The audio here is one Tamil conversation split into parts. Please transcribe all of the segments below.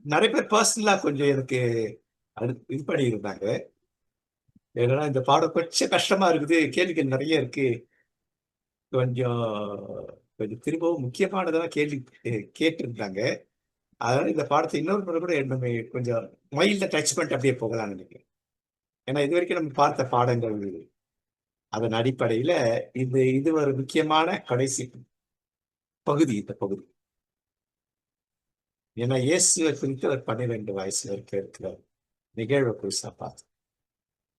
நிறைய பேர் பர்சனலா கொஞ்சம் எனக்கு இது பண்ணியிருந்தாங்க. ஏன்னா இந்த பாடம் கொஞ்சம் கஷ்டமா இருக்குது, கேள்விகள் நிறைய இருக்கு, கொஞ்சம் கொஞ்சம் திரும்பவும் முக்கியமானதெல்லாம் கேள்வி கேட்டிருந்தாங்க. அதனால இந்த பாடத்தை இன்னொரு முறை கூட நம்ம கொஞ்சம் மைல்ட டச் பண்ணிட்டு அப்படியே போகலாம்னு நினைக்கிறேன். ஏன்னா இது வரைக்கும் நம்ம பார்த்த பாடங்கள் அதன் அடிப்படையில இது இது ஒரு முக்கியமான கடைசி பகுதி இந்த பகுதி. ஏன்னா இயேசுவை குறித்து ஒரு 12 வயசுல இருக்கிற நிகழ்வை புதுசா பார்த்தேன்.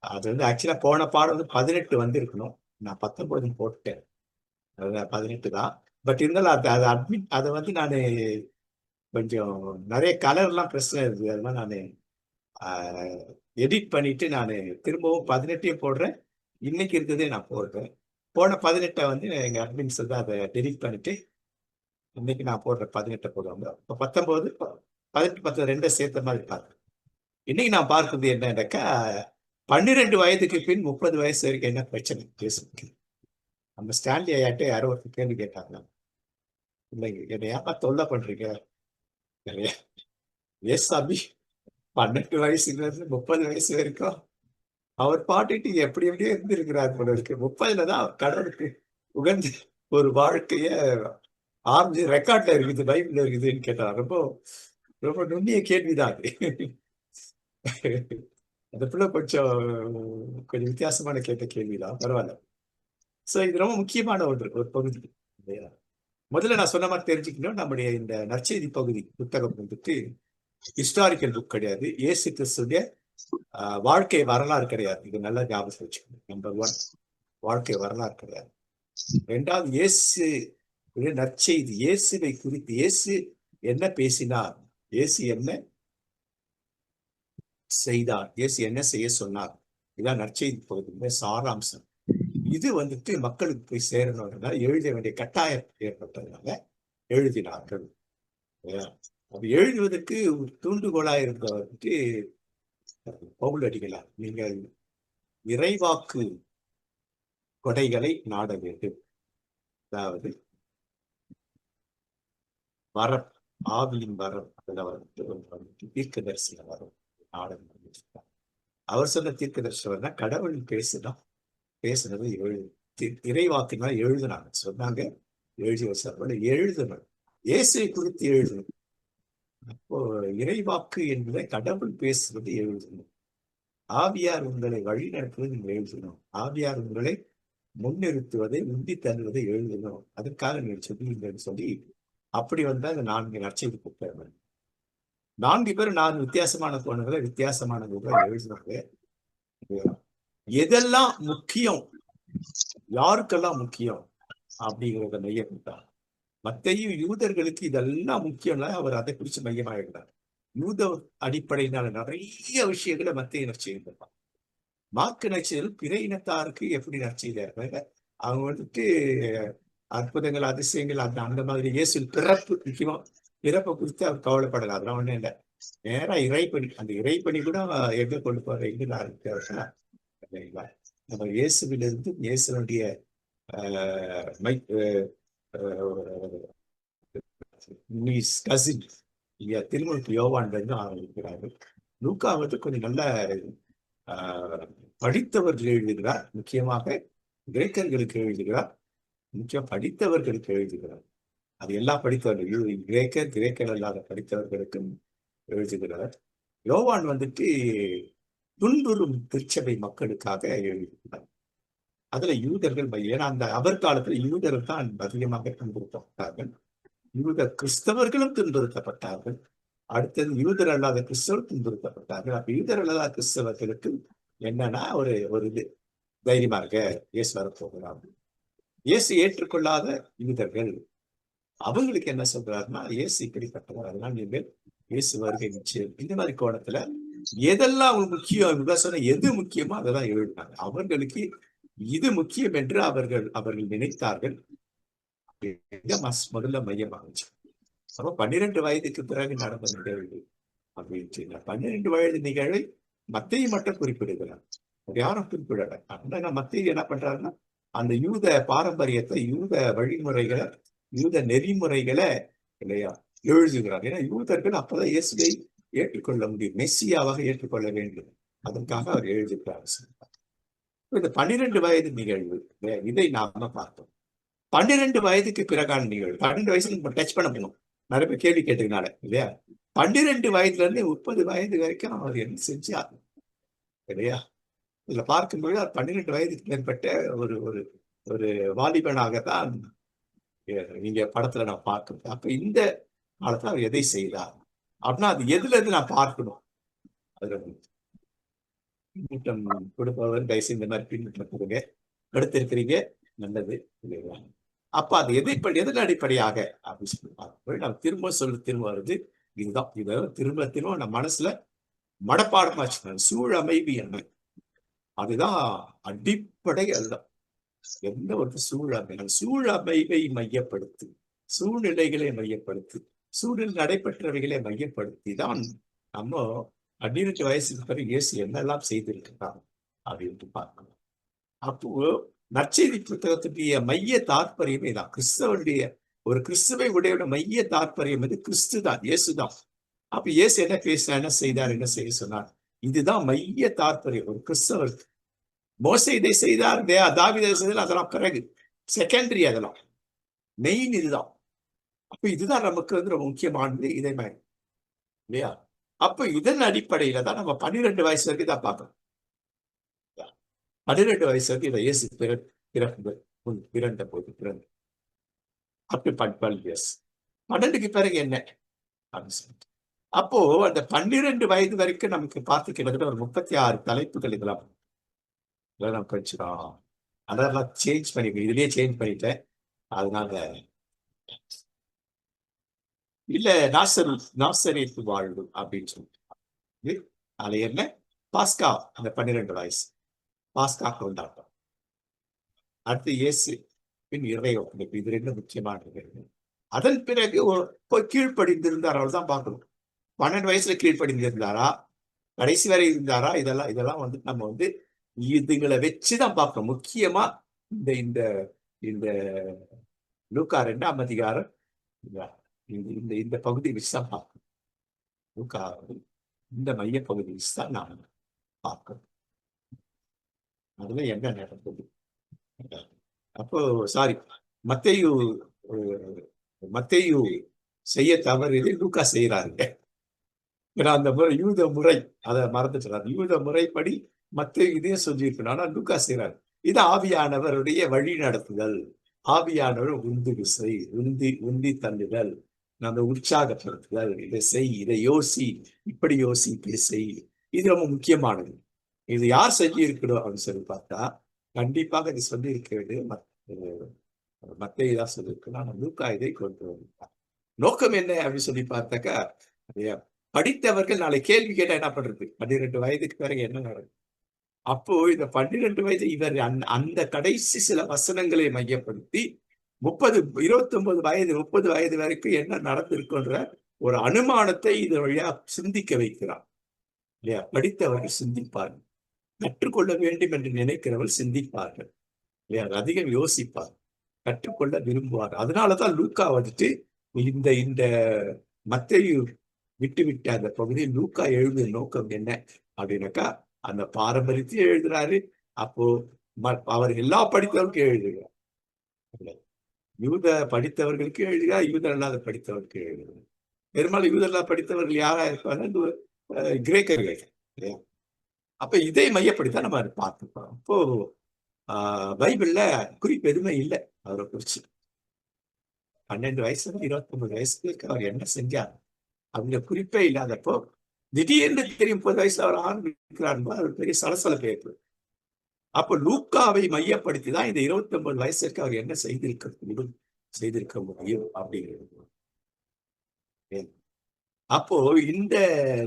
அது ஆக்சுவலா போன பாடம் 18 வந்திருக்கணும். நான் 19 போட்டேன். அது 18 தான். பட் இருந்தாலும் அது அட்மிட் அதை நான் கொஞ்சம் நிறைய கலர்லாம் பிரச்சனை இருக்குது. அதெல்லாம் நான் எடிட் பண்ணிட்டு நான் திரும்பவும் 18 போடுறேன். இன்னைக்கு இருக்கிறதே நான் போடுறேன். போன 18 எங்க அட்மின்ஸ் அதை டெலிட் பண்ணிட்டு இன்னைக்கு நான் போடுற 18 போடுவாங்க. இப்போ 19 18 10 ரெண்டை சேர்த்த மாதிரி பார்க்குறேன். இன்னைக்கு நான் பார்க்கிறது என்னன்னாக்கா 12 வயதுக்கு பின் 30 வயசு வரைக்கும் என்ன பிரச்சனை பேசுறதுக்கு. நம்ம ஸ்டான்லி ஐயாட்டே யாரோ ஒரு கேள்வி கேட்டாங்க. இல்லைங்க, என்னை ஏப்பா தொல்லை பண்றீங்க? எஸ் சாமி, 12 வயசுல இருந்து 30 வயசு வரைக்கும் அவர் பாட்டுட்டு எப்படி எப்படியே இருந்திருக்கிறார் போல இருக்கு. 30ல தான் கடவுளுக்கு உகந்த ஒரு வாழ்க்கைய ஆரம்பிச்சு ரெக்கார்ட்ல இருக்குது, பைபிள்ல இருக்குதுன்னு கேட்டா ரொம்ப ரொம்ப நுண்ணிய கேள்விதான் அது. அந்த பிள்ளை கொஞ்சம் கொஞ்சம் வித்தியாசமான கேட்ட கேள்விதான், பரவாயில்ல. சோ இது ரொம்ப முக்கியமான ஒரு பகுதி இல்லையா? முதல்ல நான் சொன்ன மாதிரி தெரிஞ்சுக்கணும், நம்முடைய இந்த நற்செய்தி பகுதி புத்தகம் ஹிஸ்டாரிக்கல் புக் கிடையாது. இயேசு கிறிஸ்துடைய வாழ்க்கை வரலாறு கிடையாது. இது நல்லா ஞாபகம் வச்சுக்கணும். நம்பர் 1, வாழ்க்கை வரலாறு கிடையாது. 2வது, இயேசு நற்செய்தி, இயேசுவை குறித்து இயேசு என்ன பேசினார், இயேசு என்ன செய்தார், இயேசு என்ன செய்ய சொன்னார், இதான் நற்செய்தி பகுதியுடைய சாராம்சம். இது மக்களுக்கு போய் சேரணும்னா எழுத வேண்டிய கட்டாயம் ஏற்பட்டதுனால எழுதினார்கள். அது எழுதுவதற்கு தூண்டுகோலா இருந்தவருக்கு பவுல் அடிகளார், நீங்கள் இறைவாக்கு கொடைகளை நாட வேண்டும். அதாவது வரம், ஆவியின் வரம், தீர்க்க தரிசன வரம் நாடகம். அவர் சொன்ன தீர்க்க தரிசனம் கடவுள் பேசுனது இறைவாக்குனா எழுதுனாங்க, சொன்னாங்க, எழுதி வச்சாங்க, எழுதணும், இயேசுவை குறித்து எழுதணும். அப்போ இறைவாக்கு என்பதை கடவுள் பேசுவது எழுதணும். ஆவியார் உங்களை வழி நடத்துவதை நீங்கள் எழுதணும். ஆவியார் உங்களை முன்னிறுத்துவதை, உந்தி தருவதை எழுதணும். அதற்காக நீங்கள் சொல்லுங்கன்னு சொல்லி அப்படி அந்த 4 நற்செய்தி புத்தகங்கள். 4 பேர் 4 வித்தியாசமான கோணங்களை வித்தியாசமான எழுதினாங்க. எதெல்லாம் முக்கியம், யாருக்கெல்லாம் முக்கியம் அப்படிங்கிறத மையப்படுத்தார். மத்தையும் யூதர்களுக்கு இதெல்லாம் முக்கியம்னா அவர் அதை குறிச்சு மையமாகிட்டார். யூத அடிப்படையினால நிறைய விஷயங்களை மத்திய நற்செய்தி, மார்க்கு நற்செய்தியில் பிற இனத்தாருக்கு எப்படி நற்செய்தி, அவங்க அற்புதங்கள், அதிசயங்கள், அந்த மாதிரி இயேசு பிறப்பு, முக்கியமா பிறப்பை குறித்து அவர் கவலைப்படலாம். அதெல்லாம் ஒண்ணும் இல்லை. நேரா இறைப்பணி, அந்த இறைப்பணி கூட எங்க கொண்டு போற எங்க இல்லைங்களா? நம்ம இயேசுவிலிருந்து இயேசுடைய கசின் திருமணத்து யோவான்ல இருந்து ஆரம்பிக்கிறார்கள். லூக்கா கொஞ்சம் நல்ல படித்தவர்கள் எழுதுகிறார், முக்கியமாக கிரேக்கர்களுக்கு எழுதுகிறார், முக்கியம் படித்தவர்களுக்கு எழுதுகிறார். அது எல்லா படித்தவர்கள், கிரேக்கர் அல்லாத படித்தவர்களுக்கும் எழுதுகிறார். யோவான் துன்புறும் திருச்சபை மக்களுக்காக எழுதுகிறார். அதுல யூதர்கள், ஏன்னா அந்த அவர் காலத்துல யூதர்கள் தான் அதிகமாக துன்புறுத்தப்பட்டார்கள். யூத கிறிஸ்தவர்களும் துன்புறுத்தப்பட்டார்கள். அடுத்தது யூதர் அல்லாத கிறிஸ்தவர் துன்புறுத்தப்பட்டார்கள். அப்ப யூதர் அல்லாத கிறிஸ்தவர்களுக்கு என்னன்னா ஒரு இது தைரியமா இருக்க, இயேசு வரப்போகிறார். இயேசு ஏற்றுக்கொள்ளாத யூதர்கள், அவங்களுக்கு என்ன சொல்றாருன்னா, இயேசு இப்படிப்பட்டவர், அதனால் நீங்கள் இயேசு வருகை நிச்சயம். இந்த மாதிரி கோணத்துல எதெல்லாம் அவங்களுக்கு முக்கியம், சொன்ன எது முக்கியமோ அதைதான் எழுதினாங்க. அவர்களுக்கு இது முக்கியம் என்று அவர்கள் நினைத்தார்கள். முதல்ல மையமாச்சு. அப்ப 12 வயதுக்கு பிறகு நடந்த நிகழ்வு அப்படின்னு 12 வயது நிகழ்வை மத்தையை மட்டும் குறிப்பிடுகிறார், யாரும் குறிப்பிடல. அப்படின்னா மத்திய என்ன பண்றாருன்னா, அந்த யூத பாரம்பரியத்தை, யூத வழிமுறைகளை, யூத நெறிமுறைகளை இல்லையா எழுதுகிறார். ஏன்னா யூதர்கள் அப்பதான் இயேசுவை ஏற்றுக்கொள்ள முடியும், மெஸ்ஸியாவாக ஏற்றுக்கொள்ள வேண்டும். அதற்காக அவர் எழுதுகிறார். இந்த 12 வயது நிகழ்வு, இதை நாம பார்த்தோம். 12 வயதுக்கு பிறகான நிகழ்வு. 12 வயசுல டச் பண்ண முடியும், நிறைய பேர் கேள்வி கேட்டதுனால இல்லையா. 12 வயதுல இருந்து 30 வயது வரைக்கும் அவர் என்ன செஞ்சார் இல்லையா. இதுல பார்க்கும்போது 12 வயதுக்கு மேற்பட்ட ஒரு ஒரு ஒரு வாலிபனாகத்தான் நீங்க படத்துல நான் பார்க்கணும். அப்ப இந்த காலத்துல அவர் எதை செய்தார் அப்படின்னா அது எதுல இருந்து நான் பார்க்கணும். அதுல பின்னூட்டம் கொடுப்பவர் தயவுசெய்து இந்த மாதிரி பின்னூட்டம் கொடுங்க, எடுத்திருக்கிறீங்க, நல்லது இல்லைங்களா. அப்ப அது எதன் அடிப்படையாக அப்படின்னு சொல்லி பார்க்கும்போது நம்ம திரும்ப வருது இதுதான். இதை திரும்ப நம்ம மனசுல மனப்பாடமா வச்சுக்கணும். சூழமைவு என்ன, அதுதான் அடிப்படை. அதுதான் எந்த ஒரு சூழமைவை மையப்படுத்தி, சூழ்நிலைகளை மையப்படுத்தி, சூழல் நடைபெற்றவைகளை மையப்படுத்தி தான் நம்ம 12 வயசுக்கு பிறகு இயேசு என்னெல்லாம் செய்திருக்கிறார் அப்படின்ட்டு பார்க்கணும். அப்போ நற்செய்தி புத்தகத்துடைய மைய தாற்பயமே தான் ஒரு கிறிஸ்துவை உடைய மைய தாற்பயம் வந்து கிறிஸ்து தான், இயேசுதான். அப்ப இயேசு என்ன பேசினார், என்ன செய்தார், என்ன செய்ய சொன்னார், இதுதான் மைய தாற்பயம் ஒரு கிறிஸ்தவருக்கு. மோசே இதை செய்தார், தாவீது செய்தார், அதெல்லாம் பிறகு செகண்டரி, அதெல்லாம் மெயின் இதுதான். அப்ப இதுதான் நமக்கு வந்து ரொம்ப முக்கியமானது, இதை இல்லையா. அப்ப இதன் அடிப்படையில தான் நம்ம 12 வயசு வரைக்கும் தான் பார்க்கணும். 12 வயசு வரைக்கும் இதை இயேசு பிறந்த போது அப் டு 12 இயர்ஸ். 12க்கு பிறகு என்ன அப்படின்னு சொல்லிட்டு அப்போ அந்த 12 வயது வரைக்கும் நமக்கு பார்த்து கிட்டத்தட்ட ஒரு 36 தலைப்புகள் இதெல்லாம் நம்ம படிச்சிடும். அதெல்லாம் சேஞ்ச் பண்ணிருக்கேன், இதுலயே சேஞ்ச் பண்ணிட்டேன். அதனால இல்ல நாசரேத்து வாழ்வு அப்படின்னு சொல்லிட்டு அதுல என்ன பாஸ்கா, அந்த 12 வயசு பாஸ்கா கொண்டாட்டம். அடுத்து இயேசு பின் இறைவன், இது ரெண்டு முக்கியமானது. அதன் பிறகு கீழ்ப்படிந்திருந்தார், அவள் தான் பார்க்கணும். 12 வயசுல கீழ்ப்படிந்திருந்தாரா, கடைசி வரை இருந்தாரா, இதெல்லாம் வந்து நம்ம வந்து இதுங்களை வச்சுதான் பார்க்கணும். முக்கியமா இந்த இந்த இந்த லூக்கா 2ஆம் அதிகாரம் இந்த இந்த பகுதி வச்சுதான் பார்க்கணும். லூக்கா இந்த மைய பகுதி வச்சுதான் நாம் பார்க்கணும். அதுல என்ன நடந்தது. அப்போ சாரி, மத்தேயு செய்ய தவறு லூக்கா செய்யறாருங்க. அந்த யூத முறை அதை மறந்துட்டார். யூத முறைப்படி மத்தேயு இதே சொல்லியிருக்கணும், ஆனா லூக்கா செய்யறாரு. இது ஆவியானவருடைய வழி நடத்துதல், ஆவியானவர் உந்து விசை, உந்தி தள்ளுதல், நம்ம உற்சாகப்படுத்துதல். இதை செய், இதை யோசி, இப்படி யோசி, இப்படி செய். இது ரொம்ப முக்கியமானது. இது யார் செஞ்சு இருக்கணும் அப்படின்னு சொல்லி பார்த்தா கண்டிப்பாக இது சொல்லி இருக்க வேண்டியது மத்தேயு தான் சொல்லியிருக்கணும். ஆனா லூக்கா இதை கொண்டு வந்தார். நோக்கம் என்ன அப்படின்னு சொல்லி பார்த்தாக்கா, படித்தவர்கள் நாளை கேள்வி கேட்டா என்ன பண்றது, 12 வயதுக்கு பிறகு என்ன நடக்கும். அப்போ இந்த 12 வயது இவர் அந்த கடைசி சில வசனங்களை மையப்படுத்தி 29 வயது 30 வயது வரைக்கும் என்ன நடந்திருக்குன்ற ஒரு அனுமானத்தை இது வழியா சிந்திக்க வைக்கிறார் இல்லையா. படித்தவர்கள் சிந்திப்பார்கள், கற்றுக்கொள்ள வேண்டும் என்று நினைக்கிறவர்கள் சிந்திப்பார்கள் இல்லையா, அதிகம் யோசிப்பார், கற்றுக்கொள்ள விரும்புவார். அதனாலதான் லூக்கா வந்துட்டு இந்த இந்த மத்தேயு விட்டு அந்த பகுதியில் லூக்கா எழுதிய நோக்கம் என்ன அப்படின்னாக்கா, அந்த பாரம்பரியத்தையும் எழுதுறாரு. அப்போ அவர் எல்லா படித்தவர்களுக்கும் எழுதுகிறார், யூத படித்தவர்களுக்கு எழுதுகிறார், யூத அல்லாத படித்தவர்களுக்கு எழுதுகிறார். பெரும்பாலும் யூத அல்லாத படித்தவர்கள் யாரா இருப்பாங்க, கிரேக்கர்கள். அப்ப இதை மையப்படுத்த நம்ம பார்த்துப்போம். அப்போ பைபிள்ல குறிப்பு எதுவுமே இல்லை அவரை குறிச்சு. 12 வயசுல 29 வயசுக்கு அவர் என்ன செஞ்சார் அவங்க குறிப்பே இல்லாதப்போ திடீர்னு தெரியும் 30 வயசுல அவர் ஆரம்பிக்கிறார், அவர் பெரிய சலசலப்பு ஏற்படும். அப்போ லூக்காவை மையப்படுத்தி தான் இந்த 29 வயசுக்கு அவர் என்ன செய்திருக்க முடியும் அப்படிங்கிறது. அப்போ இந்த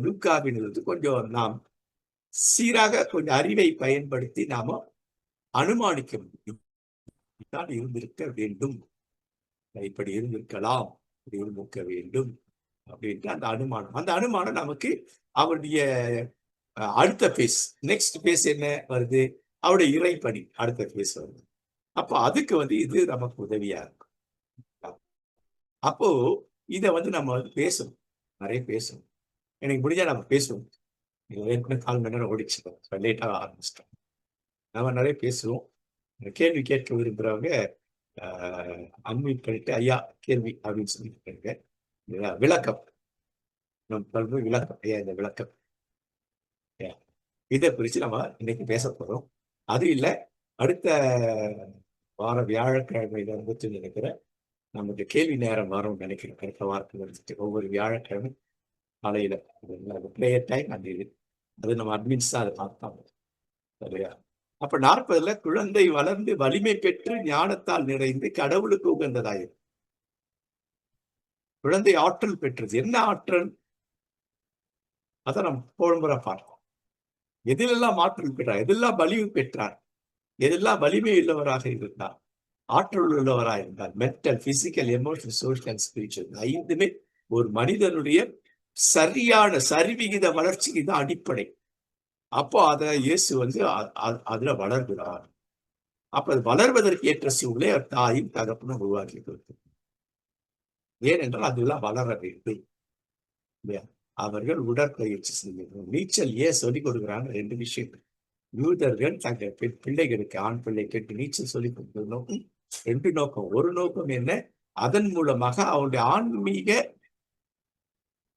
லூக்காவின் கொஞ்சம் நாம் சீராக கொஞ்சம் அறிவை பயன்படுத்தி நாம அனுமானிக்க முடியும். இப்படித்தான் இருந்திருக்க வேண்டும், இப்படி இருந்திருக்கலாம், இப்படி இருந்திருக்க வேண்டும் அப்படின்ட்டு அந்த அனுமானம் நமக்கு அவருடைய அடுத்த பேஸ், நெக்ஸ்ட் பேஸ் என்ன வருது, அவருடைய இறைப்பணி அடுத்த பேஸ் வருது. அப்போ அதுக்கு வந்து இது நமக்கு உதவியா இருக்கும். அப்போ இதை வந்து நம்ம வந்து பேசணும், நிறைய பேசணும். எனக்கு முடிஞ்சா நம்ம பேசுவோம். ஏற்கனவே 4 மணி நேரம் ஓடிச்சு. லேட்டா ஆரம்பிச்சிட்டோம். நம்ம நிறைய பேசுவோம். கேள்வி கேட்க விரும்புறவங்க அன்மியூட் பண்ணிட்டு ஐயா கேள்வி அப்படின்னு சொல்லிட்டு விளக்கம் நம் கல்வி விளக்கம் ஐயா இந்த விளக்கம் இதை குறித்து நம்ம இன்னைக்கு பேச போறோம். அது இல்லை, அடுத்த வார வியாழக்கிழமையில வந்துட்டு நினைக்கிறேன் நமக்கு கேள்வி நேரம் வரும்னு நினைக்கிறேன். அடுத்த வாரத்தில் வந்துட்டு ஒவ்வொரு வியாழக்கிழமை காலையில ப்ரேயர் டைம் அந்த இது அது நம்ம அட்மின்ஸ் தான் அதை பார்த்தாங்க சரியா. அப்ப 40ல குழந்தை வளர்ந்து வலிமை பெற்று ஞானத்தால் நிறைந்து கடவுளுக்கு உகந்ததாயிரு. குழந்தை ஆற்றல் பெற்றது. என்ன ஆற்றல்? அதை நம்ம போகும்போது பார்ப்போம். எதிலெல்லாம் ஆற்றல் பெற்றார், எதெல்லாம் வலிமை பெற்றார், எதெல்லாம் வலிமை உள்ளவராக இருந்தார், ஆற்றல் உள்ளவராக இருந்தார். Mental, physical, emotional, social, spiritual 5மே ஒரு மனிதனுடைய சரியான சரிவிகித வளர்ச்சிக்கு தான் அடிப்படை. அப்போ அதை இயேசு வந்து அதுல வளர்கிறார். அப்ப அது வளர்வதற்கு ஏற்ற சூழலை தாயும் தகப்பனும் உருவாக்கி கொடுத்தார். ஏனென்றால் அதெல்லாம் வளர வேண்டும். அவர்கள் உடற்பயிற்சி செய்யணும். நீச்சல் ஏன் சொல்லிக் கொடுக்குறாங்க? 2 விஷயம். யூதர்கள் தங்கள் பிள்ளைகளுக்கு, ஆண் பிள்ளைகளுக்கு நீச்சல் சொல்லிக் கொடுக்கிற நோக்கம் 2 நோக்கம். ஒரு நோக்கம் என்ன? அதன் மூலமாக அவருடைய ஆன்மீக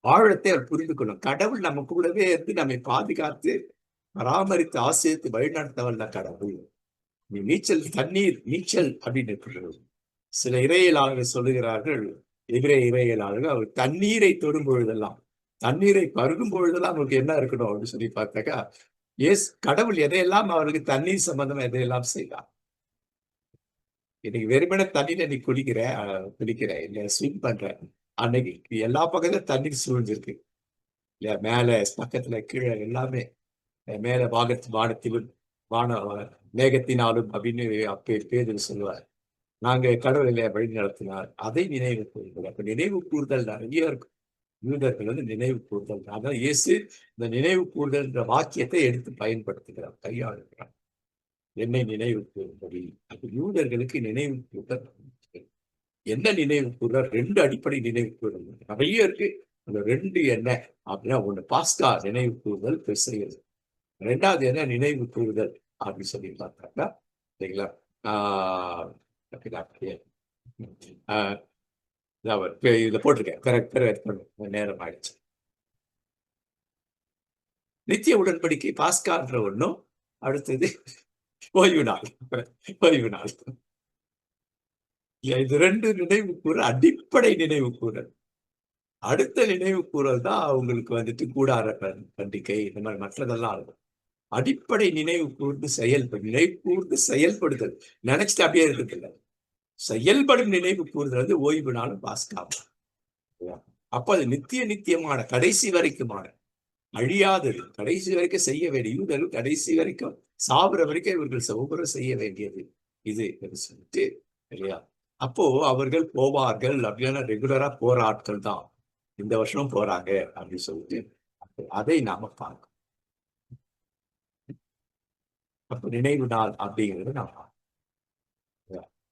ஆழத்தை அவர் புரிந்து கொள்ளும். கடவுள் நம்ம கூடவே இருந்து நம்மை பாதுகாத்து பராமரித்து ஆசிரியத்து வழிநடத்த வல்ல கடவுள். நீ நீச்சல், தண்ணீர் நீச்சல் அப்படின்னு இருக்கிறது. சில இறையியலாளர்கள் சொல்லுகிறார்கள், இறையியலாளர்கள் அவர் தண்ணீரை தொடும் பொழுதெல்லாம், தண்ணீரை பருகும் பொழுதெல்லாம் அவருக்கு என்ன இருக்கணும் அப்படின்னு சொல்லி பார்த்தாக்கா, கடவுள் எதையெல்லாம் அவருக்கு தண்ணீர் சம்பந்தமா எதையெல்லாம் செய்யலாம். இன்னைக்கு வெறுமனே தண்ணியில நீ குளிக்கிற இல்ல ஸ்விம் பண்ற, அன்னைக்கு எல்லா பக்கத்துலயும் தண்ணீர் சூழ்ந்திருக்கு இல்லையா. மேல பக்கத்துல கீழே எல்லாமே மேல வானத்திலும் மேகத்தினாலும் அப்படின்னு பேதர் சொல்லுவார். நாங்க கடவுளை வழி நடத்தினார். அதை நினைவு கூறுதல். அப்ப நினைவு கூறுதல் நிறைய இருக்கும். யூதர்கள் வந்து நினைவு கூறுதல். அதான் இயேசு இந்த நினைவு கூறுதல் என்ற வாக்கியத்தை எடுத்து பயன்படுத்துகிறார், கையாளுகிறார். என்னை நினைவு கூறும்படி. அப்ப யூதர்களுக்கு நினைவு கூறுதல் என்ன? நினைவு கூறுதல் 2 அடிப்படை நினைவு கூறுதல் நிறைய இருக்கு. அந்த 2 என்ன அப்படின்னா, ஒண்ணு பாஸ்கா நினைவு கூறுதல் பெருசெய்கிறது. 2வது என்ன? நினைவு கூறுதல் அப்படின்னு சொல்லி பார்த்தாக்கா சரிங்களா. இதுல போட்டிருக்கேன், நேரம் ஆயிடுச்சு. நித்திய உடன்படிக்கை பாஸ்கான்ற ஒண்ணும், அடுத்தது ஓய்வு நாள். ஓய்வு நாள் இது 2 நினைவு கூறல், அடிப்படை நினைவு கூறல். அடுத்த நினைவு கூறல் தான் அவங்களுக்கு வந்துட்டு கூடார பண்டிகை, இந்த மாதிரி மற்றதெல்லாம் இருக்கும். அடிப்படை நினைவு கூர்ந்து செயல்படுதல். நினைச்சிட்டு அப்படியே இருக்குல்ல, செயல்படும் நினைவு கூறுதல் வந்து ஓய்வு நாளும் பாஸ்கா. அப்ப அது நித்தியமான கடைசி வரைக்குமான அழியாதது, கடைசி வரைக்கும் செய்ய வேண்டிய யூதர்கள் கடைசி வரைக்கும் சாப்பிட வரைக்கும் இவர்கள் சௌகரம் செய்ய வேண்டியது இது சொல்லிட்டு இல்லையா. அப்போ அவர்கள் போவார்கள் அப்படின்னா ரெகுலரா போற ஆட்கள் தான் இந்த வருஷம் போறாங்க அப்படின்னு சொல்லிட்டு அதை நாம பார்க்கணும். அப்ப நினைவு நாள் அப்படிங்கிறது நாம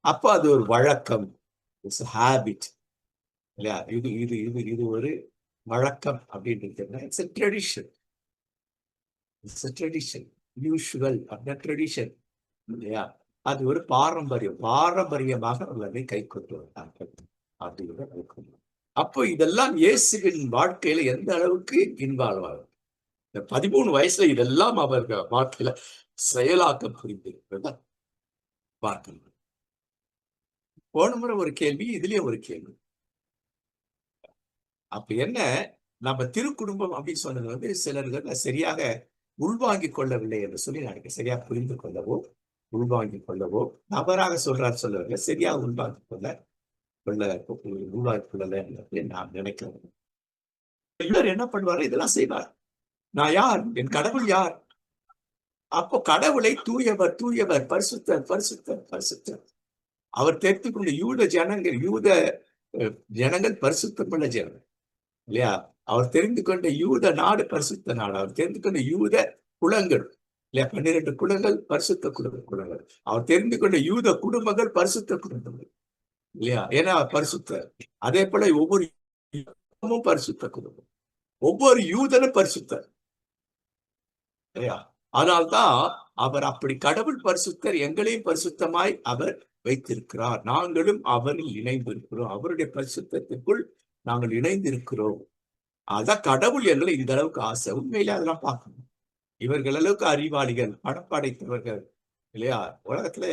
அப்ப அது ஒரு வழக்கம், ஹேபிட் இல்லையா. இது இது இது இது ஒரு வழக்கம் அப்படின்றது. It's a tradition. யூஷுவல் அப்படின்னா ட்ரெடிஷன் இல்லையா. அது ஒரு பாரம்பரியமாக அவர்களை கை கொண்டு வந்தார்கள் அப்படிங்கிறத. அப்போ இதெல்லாம் இயேசுவின் வாழ்க்கையில எந்த அளவுக்கு இன்வால்வ் ஆகும். இந்த 13 வயசுல இதெல்லாம் அவர்கள் வாழ்க்கையில செயலாக்கம் புரிந்திருக்கிறத பார்க்கணும். போன முறை ஒரு கேள்வி, இதுலயும் ஒரு கேள்வி. அப்ப என்ன, நம்ம திருக்குடும்பம் அப்படின்னு சொன்னது வந்து சிலர்கள் சரியாக உள்வாங்கிக் கொள்ளவில்லை என்று சொல்லி நினைக்கிறேன். சரியா புரிந்து கொள்ளவோ உள்வாங்கிக் கொள்ளவோ தவறாக சொல்றாரு சொல்லவில்லை, சரியா உள்வாங்கிக் கொள்ளல நான் நினைக்கிறேன். இவர் என்ன பண்ணுவாரு? இதெல்லாம் செய்வார். நான் யார்? என் கடவுள் யார்? அப்போ கடவுளை தூயவர் பரிசுத்தர். அவர் தெரிந்து கொண்ட யூத ஜனங்கள் பரிசுத்தமுள்ள ஜனங்கள் இல்லையா. அவர் தெரிந்து கொண்ட யூத நாடு பரிசுத்த நாடு. அவர் தெரிந்து கொண்ட யூத குலங்கள் இல்லையா, 12 குலங்கள் பரிசுத்த குலங்கள். அவர் தெரிந்து கொண்ட யூத குடும்பங்கள் பரிசுத்த குடும்பங்கள் இல்லையா. ஏன்னா பரிசுத்த. அதே போல ஒவ்வொரு பரிசுத்த குடும்பம். ஒவ்வொரு யூதனும் பரிசுத்தர் இல்லையா? அதனால்தான் அவர் அப்படி கடவுள் பரிசுத்தர், எங்களையும் பரிசுத்தமாய் அவர் வைத்திருக்கிறார். நாங்களும் அவரில் இணைந்திருக்கிறோம். அவருடைய பரிசுத்தத்திற்குள் நாங்கள் இணைந்திருக்கிறோம். அதான் கடவுள் எங்களை இந்த அளவுக்கு ஆசை. உண்மையிலே அதெல்லாம் பார்க்கணும். இவர்கள் அளவுக்கு அறிவாளிகள், படைத்தவர்கள் இல்லையா? உலகத்துல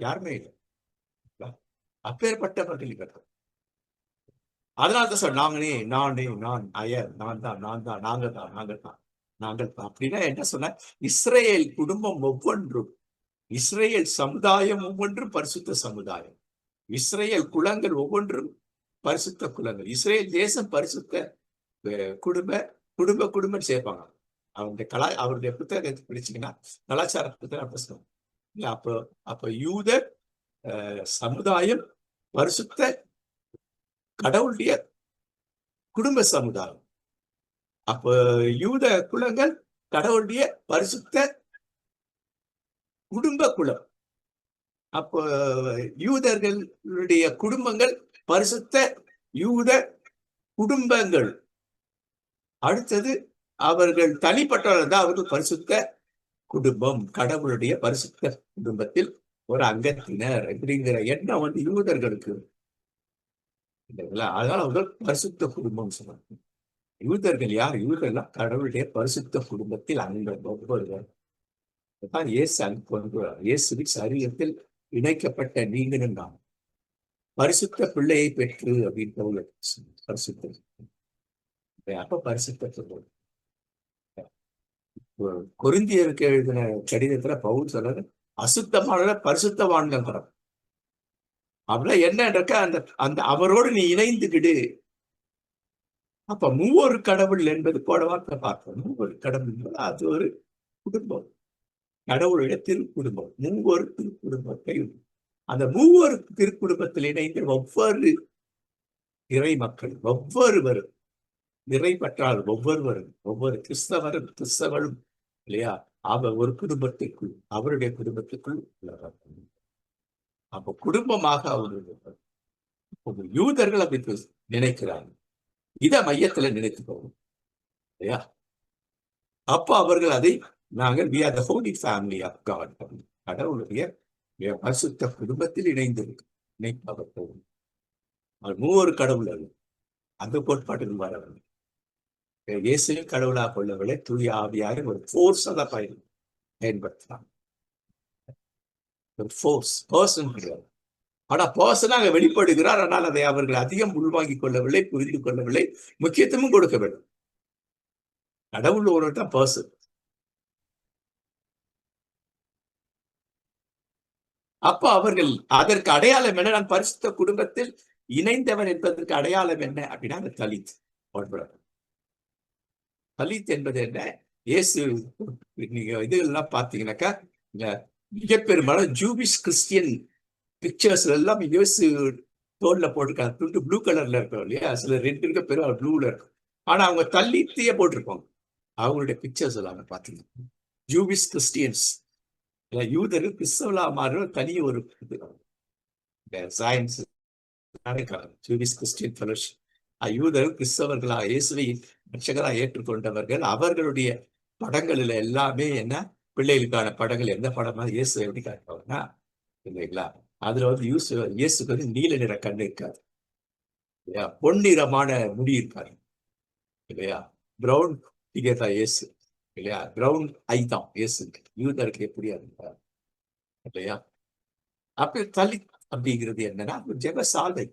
யாருமே இல்லை. அப்பேற்பட்டவர்கள் இவர்கள். அதனால்தான் சார் நாங்களே நான் நான் தான் நாங்கள் தான் அப்படின்னா என்ன சொன்ன? இஸ்ரேல் குடும்பம் ஒவ்வொன்றும், இஸ்ரேல் சமுதாயம் ஒவ்வொன்றும் பரிசுத்த சமுதாயம், இஸ்ரேல் குலங்கள் ஒவ்வொன்றும் பரிசுத்த குலங்கள், இஸ்ரேல் தேசம் பரிசுத்த குடும்பம் சேர்ப்பாங்க. அவருடைய புத்தகத்தை படிச்சீங்கன்னா கலாச்சார புத்தகம் பேசணும். அப்ப யூத சமுதாயம் பரிசுத்த கடவுளுடைய குடும்ப சமுதாயம். அப்ப யூத குலங்கள் கடவுளுடைய பரிசுத்த குடும்ப குலம். அப்ப யூதர்களுடைய குடும்பங்கள் பரிசுத்த யூத குடும்பங்கள். அடுத்தது அவர்கள் தனிப்பட்டவர்கள் தான் அவர்கள் பரிசுத்த குடும்பம், கடவுளுடைய பரிசுத்த குடும்பத்தில் ஒரு அங்கத்தினர் அப்படிங்கிற எண்ணம் வந்து யூதர்களுக்கு இல்லைங்களா? அதனால அவர்கள் பரிசுத்த குடும்பம் சொன்னாங்க. யூதர்கள் யார்? யூதர்கள் கடவுளுடைய பரிசுத்த குடும்பத்தில் அங்கம் ஒவ்வொருவர் தான். இயேசுவின் சரீரத்தில் இணைக்கப்பட்ட நீங்களும் நான் பரிசுத்த பிள்ளையை பெற்று அப்படின்னு பரிசுத்த அப்ப பரிசுத்த கொரிந்தியருக்கு எழுதின கடிதத்துல பவுல் சொல்றது அசுத்தமான பரிசுத்தவான்கள் தரம். அப்படின்னா என்னன்றக்க அந்த அவரோடு நீ இணைந்துக்கிடு. அப்ப மூவொரு கடவுள் என்பது போட வார்த்தை பார்க்கணும். மூவொரு கடவுள் என்பது அது ஒரு குடும்பம், கடவுளுடைய திருக்குடும்பம், மூவொரு திருக்குடும்பத்தை. அந்த மூவொரு திருக்குடும்பத்தில் இணைந்து ஒவ்வொரு இறை மக்கள், ஒவ்வொருவரும் நிறை பற்றால் ஒவ்வொருவரும், ஒவ்வொரு கிறிஸ்தவரும் இல்லையா? அவர் ஒரு குடும்பத்திற்குள், அவருடைய குடும்பத்துக்குள் அப்ப குடும்பமாக அவர்கள் யூதர்கள் அப்படி நினைக்கிறாங்க. இதை மையத்துல நினைத்து போகும் இல்லையா? அப்போ அவர்கள் அதை நாங்கள் we are the holy family of God, கடவுளுடைய பரிசுத்த குடும்பத்தில் இணைப்பவர் போகும். மூவொரு கடவுள் அது அந்த கோட்பாட்டுக்கு வரவில்லை. இயேசுவின் கடவுளாக கொள்ளவில்லை, தூய ஆவியாக ஒரு ஃபோர்ஸ் அதை பயன்படுத்தலாம். ஒரு ஃபோர்ஸ் பர்சன் கிடையாது. ஆனா பர்சனாக வெளிப்படுகிறார். ஆனால் அதை அவர்கள் அதிகம் உள்வாங்கிக் கொள்ளவில்லை, புரிந்து கொள்ளவில்லை, முக்கியத்துவமும் கொடுக்க வேண்டும். கடவுள் ஒரு தான் பர்சன். அப்ப அவர்கள் அதற்கு அடையாளம் என்ன? நான் பரிசுத்த குடும்பத்தில் இணைந்தவன் என்பதற்கு அடையாளம் என்ன அப்படின்னா அந்த தலித். தலித் என்பது என்ன? இயேசு நீங்க இதெல்லாம் பார்த்தீங்கன்னாக்கா மிக பெரும்பாலும் ஜூவிஷ் கிறிஸ்டியன் பிக்சர்ஸ் எல்லாம் இயேசு தோல்ல போட்டிருக்காங்க. துண்டு ப்ளூ கலர்ல இருக்கும் இல்லையா? சில ரெட் இருக்க பெரும் ப்ளூல இருக்கும். ஆனா அவங்க தலித்தையே போட்டிருப்பாங்க. அவங்களுடைய பிக்சர்ஸ் எல்லாம் பார்த்தீங்கன்னா ஜூவிஷ் கிறிஸ்டியன்ஸ், யூதர்கள் கிறிஸ்தவலா மாறுற தனி ஒரு சயின்ஸ் ஜூவிஷ் கிறிஸ்டியன் ஃபெலோஷிப். யூதர்கள் கிறிஸ்தவர்களாக இயேசுவை ரட்சகராக ஏற்றுக்கொண்டவர்கள். அவர்களுடைய படங்களில் எல்லாமே என்ன? பிள்ளைகளுக்கான படங்கள் எந்த படமா இயேசு எப்படி காட்டுவாங்கன்னா இல்லைங்களா? அதுல வந்து இயேசுக்கு வந்து நீல நிற கண்ணு இருக்காது இல்லையா? பொன்னிறமான முடி இருக்காரு இல்லையா? பிரவுன் ஃபிகர் தான் இயேசு இல்லையா? பிரவுன் ஐ தான் இயேசு. யூதருக்கு எப்படி இருந்தார் இல்லையா? அப்படி தலி அப்படிங்கிறது என்னன்னா ஜெப சாலை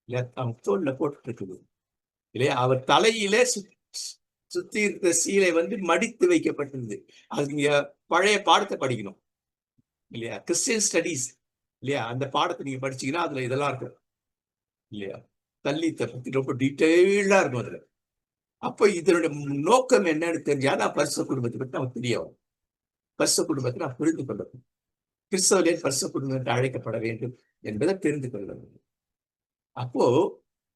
இல்லையா? அவங்க தோல்ல போட்டு இருக்குது இல்லையா? அவர் தலையிலே சுத்தி இருக்கிற சீலை வந்து மடித்து வைக்கப்பட்டிருந்தது. அது நீங்க பழைய பாடத்தை படிக்கணும் இல்லையா? கிறிஸ்டியன் ஸ்டடீஸ் இல்லையா? அந்த பாடத்தை நீங்க படிச்சீங்கன்னா அதுல இதெல்லாம் இருக்கும் இல்லையா? தலித்தை பத்தி ரொம்ப டீட்டெயில்டா இருக்கும் அதுல. அப்ப இதனுடைய நோக்கம் என்னன்னு தெரிஞ்சா நான் பரிசுத்த குடும்பத்தை பற்றி நமக்கு தெரிய வரும். பரிசுத்த குடும்பத்தை நான் புரிந்து கொள்ள வேண்டும். கிறிஸ்தவர்களே பரிசுத்த குடும்பம் என்று அழைக்கப்பட வேண்டும் என்பதை தெரிந்து கொள்ள வேண்டும். அப்போ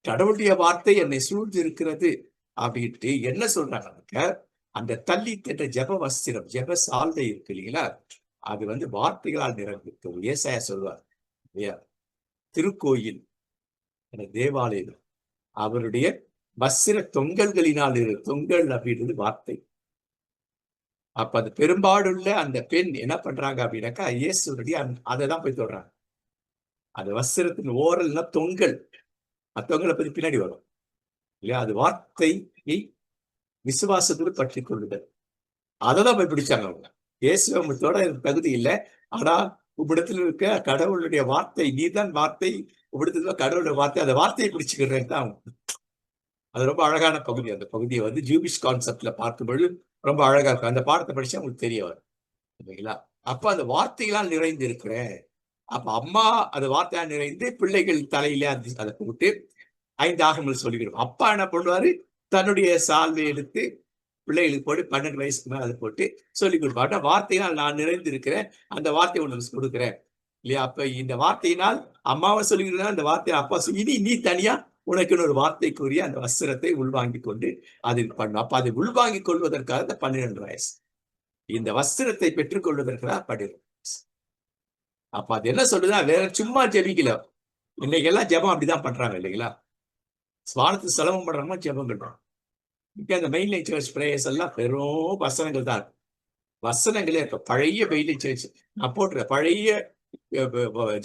கடவுளுடைய வார்த்தை என்னை சூழ்ந்து இருக்கிறது அப்படின்ட்டு என்ன சொல்றாங்க? அந்த தலித் என்ற ஜெப வஸ்திரம், ஜெப சால்வை இருக்கு இல்லைங்களா? அது வந்து வார்த்தைகளால் நிரம்பிருக்கு. ஏசாயா சொல்வார் இல்லையா? திருக்கோயில் தேவாலயம் அவருடைய வஸ்திர தொங்கல்களினால் தொங்கல் அப்படின்றது வார்த்தை. அப்ப அது பெரும்பாடுள்ள அந்த பெண் என்ன பண்றாங்க அப்படின்னாக்கா இயேசுடைய அதை தான் போய் தொடுறாங்க. அந்த வஸ்திரத்தின் ஓரல்னா தொங்கல், தொங்கலை பத்தி பின்னாடி வரும் இல்லையா? அது வார்த்தையை விசுவாசத்தோடு பற்றி கொள்ளுதல். அததான் போய் பிடிச்சாங்க அவங்க. இயேசு தொட தகுதி இல்லை, ஆனா உம்மிடத்தில் இருக்க கடவுளுடைய வார்த்தை, நீதான் வார்த்தை, உம்மிடத்துல கடவுளுடைய வார்த்தை, அந்த வார்த்தையை பிடிச்சுக்கிறேன் தான். அது ரொம்ப அழகான பகுதி. அந்த பகுதியை வந்து ஜூபிஷ் கான்செப்ட்ல பார்க்கும்பொழுது ரொம்ப அழகா இருக்கும். அந்த பாடத்தை படிச்சா உங்களுக்கு தெரிய வரும் இல்லைங்களா? அப்ப அந்த வார்த்தைகளால் நிறைந்து இருக்கிறேன். அப்ப அம்மா அந்த வார்த்தையால் நிறைந்து பிள்ளைகள் தலையில அதை போட்டு 5 ஆகங்கள் சொல்லிக்கிறோம். அப்பா என்ன பண்ணுவாரு, தன்னுடைய சால்வை எடுத்து பிள்ளைகளுக்கு போட்டு 12 வயசுக்கு மேல அதை போட்டு சொல்லிக் கொடுப்பாரு. வார்த்தையினால் நான் நிறைந்து இருக்கிறேன், அந்த வார்த்தையை உனக்கு கொடுக்குறேன் இல்லையா? அப்ப இந்த வார்த்தையினால் அம்மாவை சொல்லிக்கிறதா, அந்த வார்த்தையை அப்பா இனி நீ தனியா உனக்குன்னு ஒரு வார்த்தைக்குரிய அந்த வஸ்திரத்தை உள்வாங்கி கொண்டு அதில் பண்ணும். அப்ப அதை உள்வாங்கிக் கொள்வதற்காக இந்த 12 வயசு, இந்த வஸ்திரத்தை பெற்றுக் கொள்வதற்காக 12 வயசு. அப்ப அது என்ன சொல்லுதுன்னா, வேற சும்மா ஜெபிக்கல. இன்னைக்கு எல்லாம் ஜெபம் அப்படிதான் பண்றாங்க இல்லைங்களா? ஸ்வானத்து செலவும் பண்றாங்க, ஜெபம் பண்றாங்க. இப்ப அந்த மெயின்லைன் சர்ச் பிரேயர்ஸ் எல்லாம் வெறும் வசனங்கள் தான். வசனங்களே இப்ப பழைய மெயின்லைன் சர்ச் நான் போட்டுற பழைய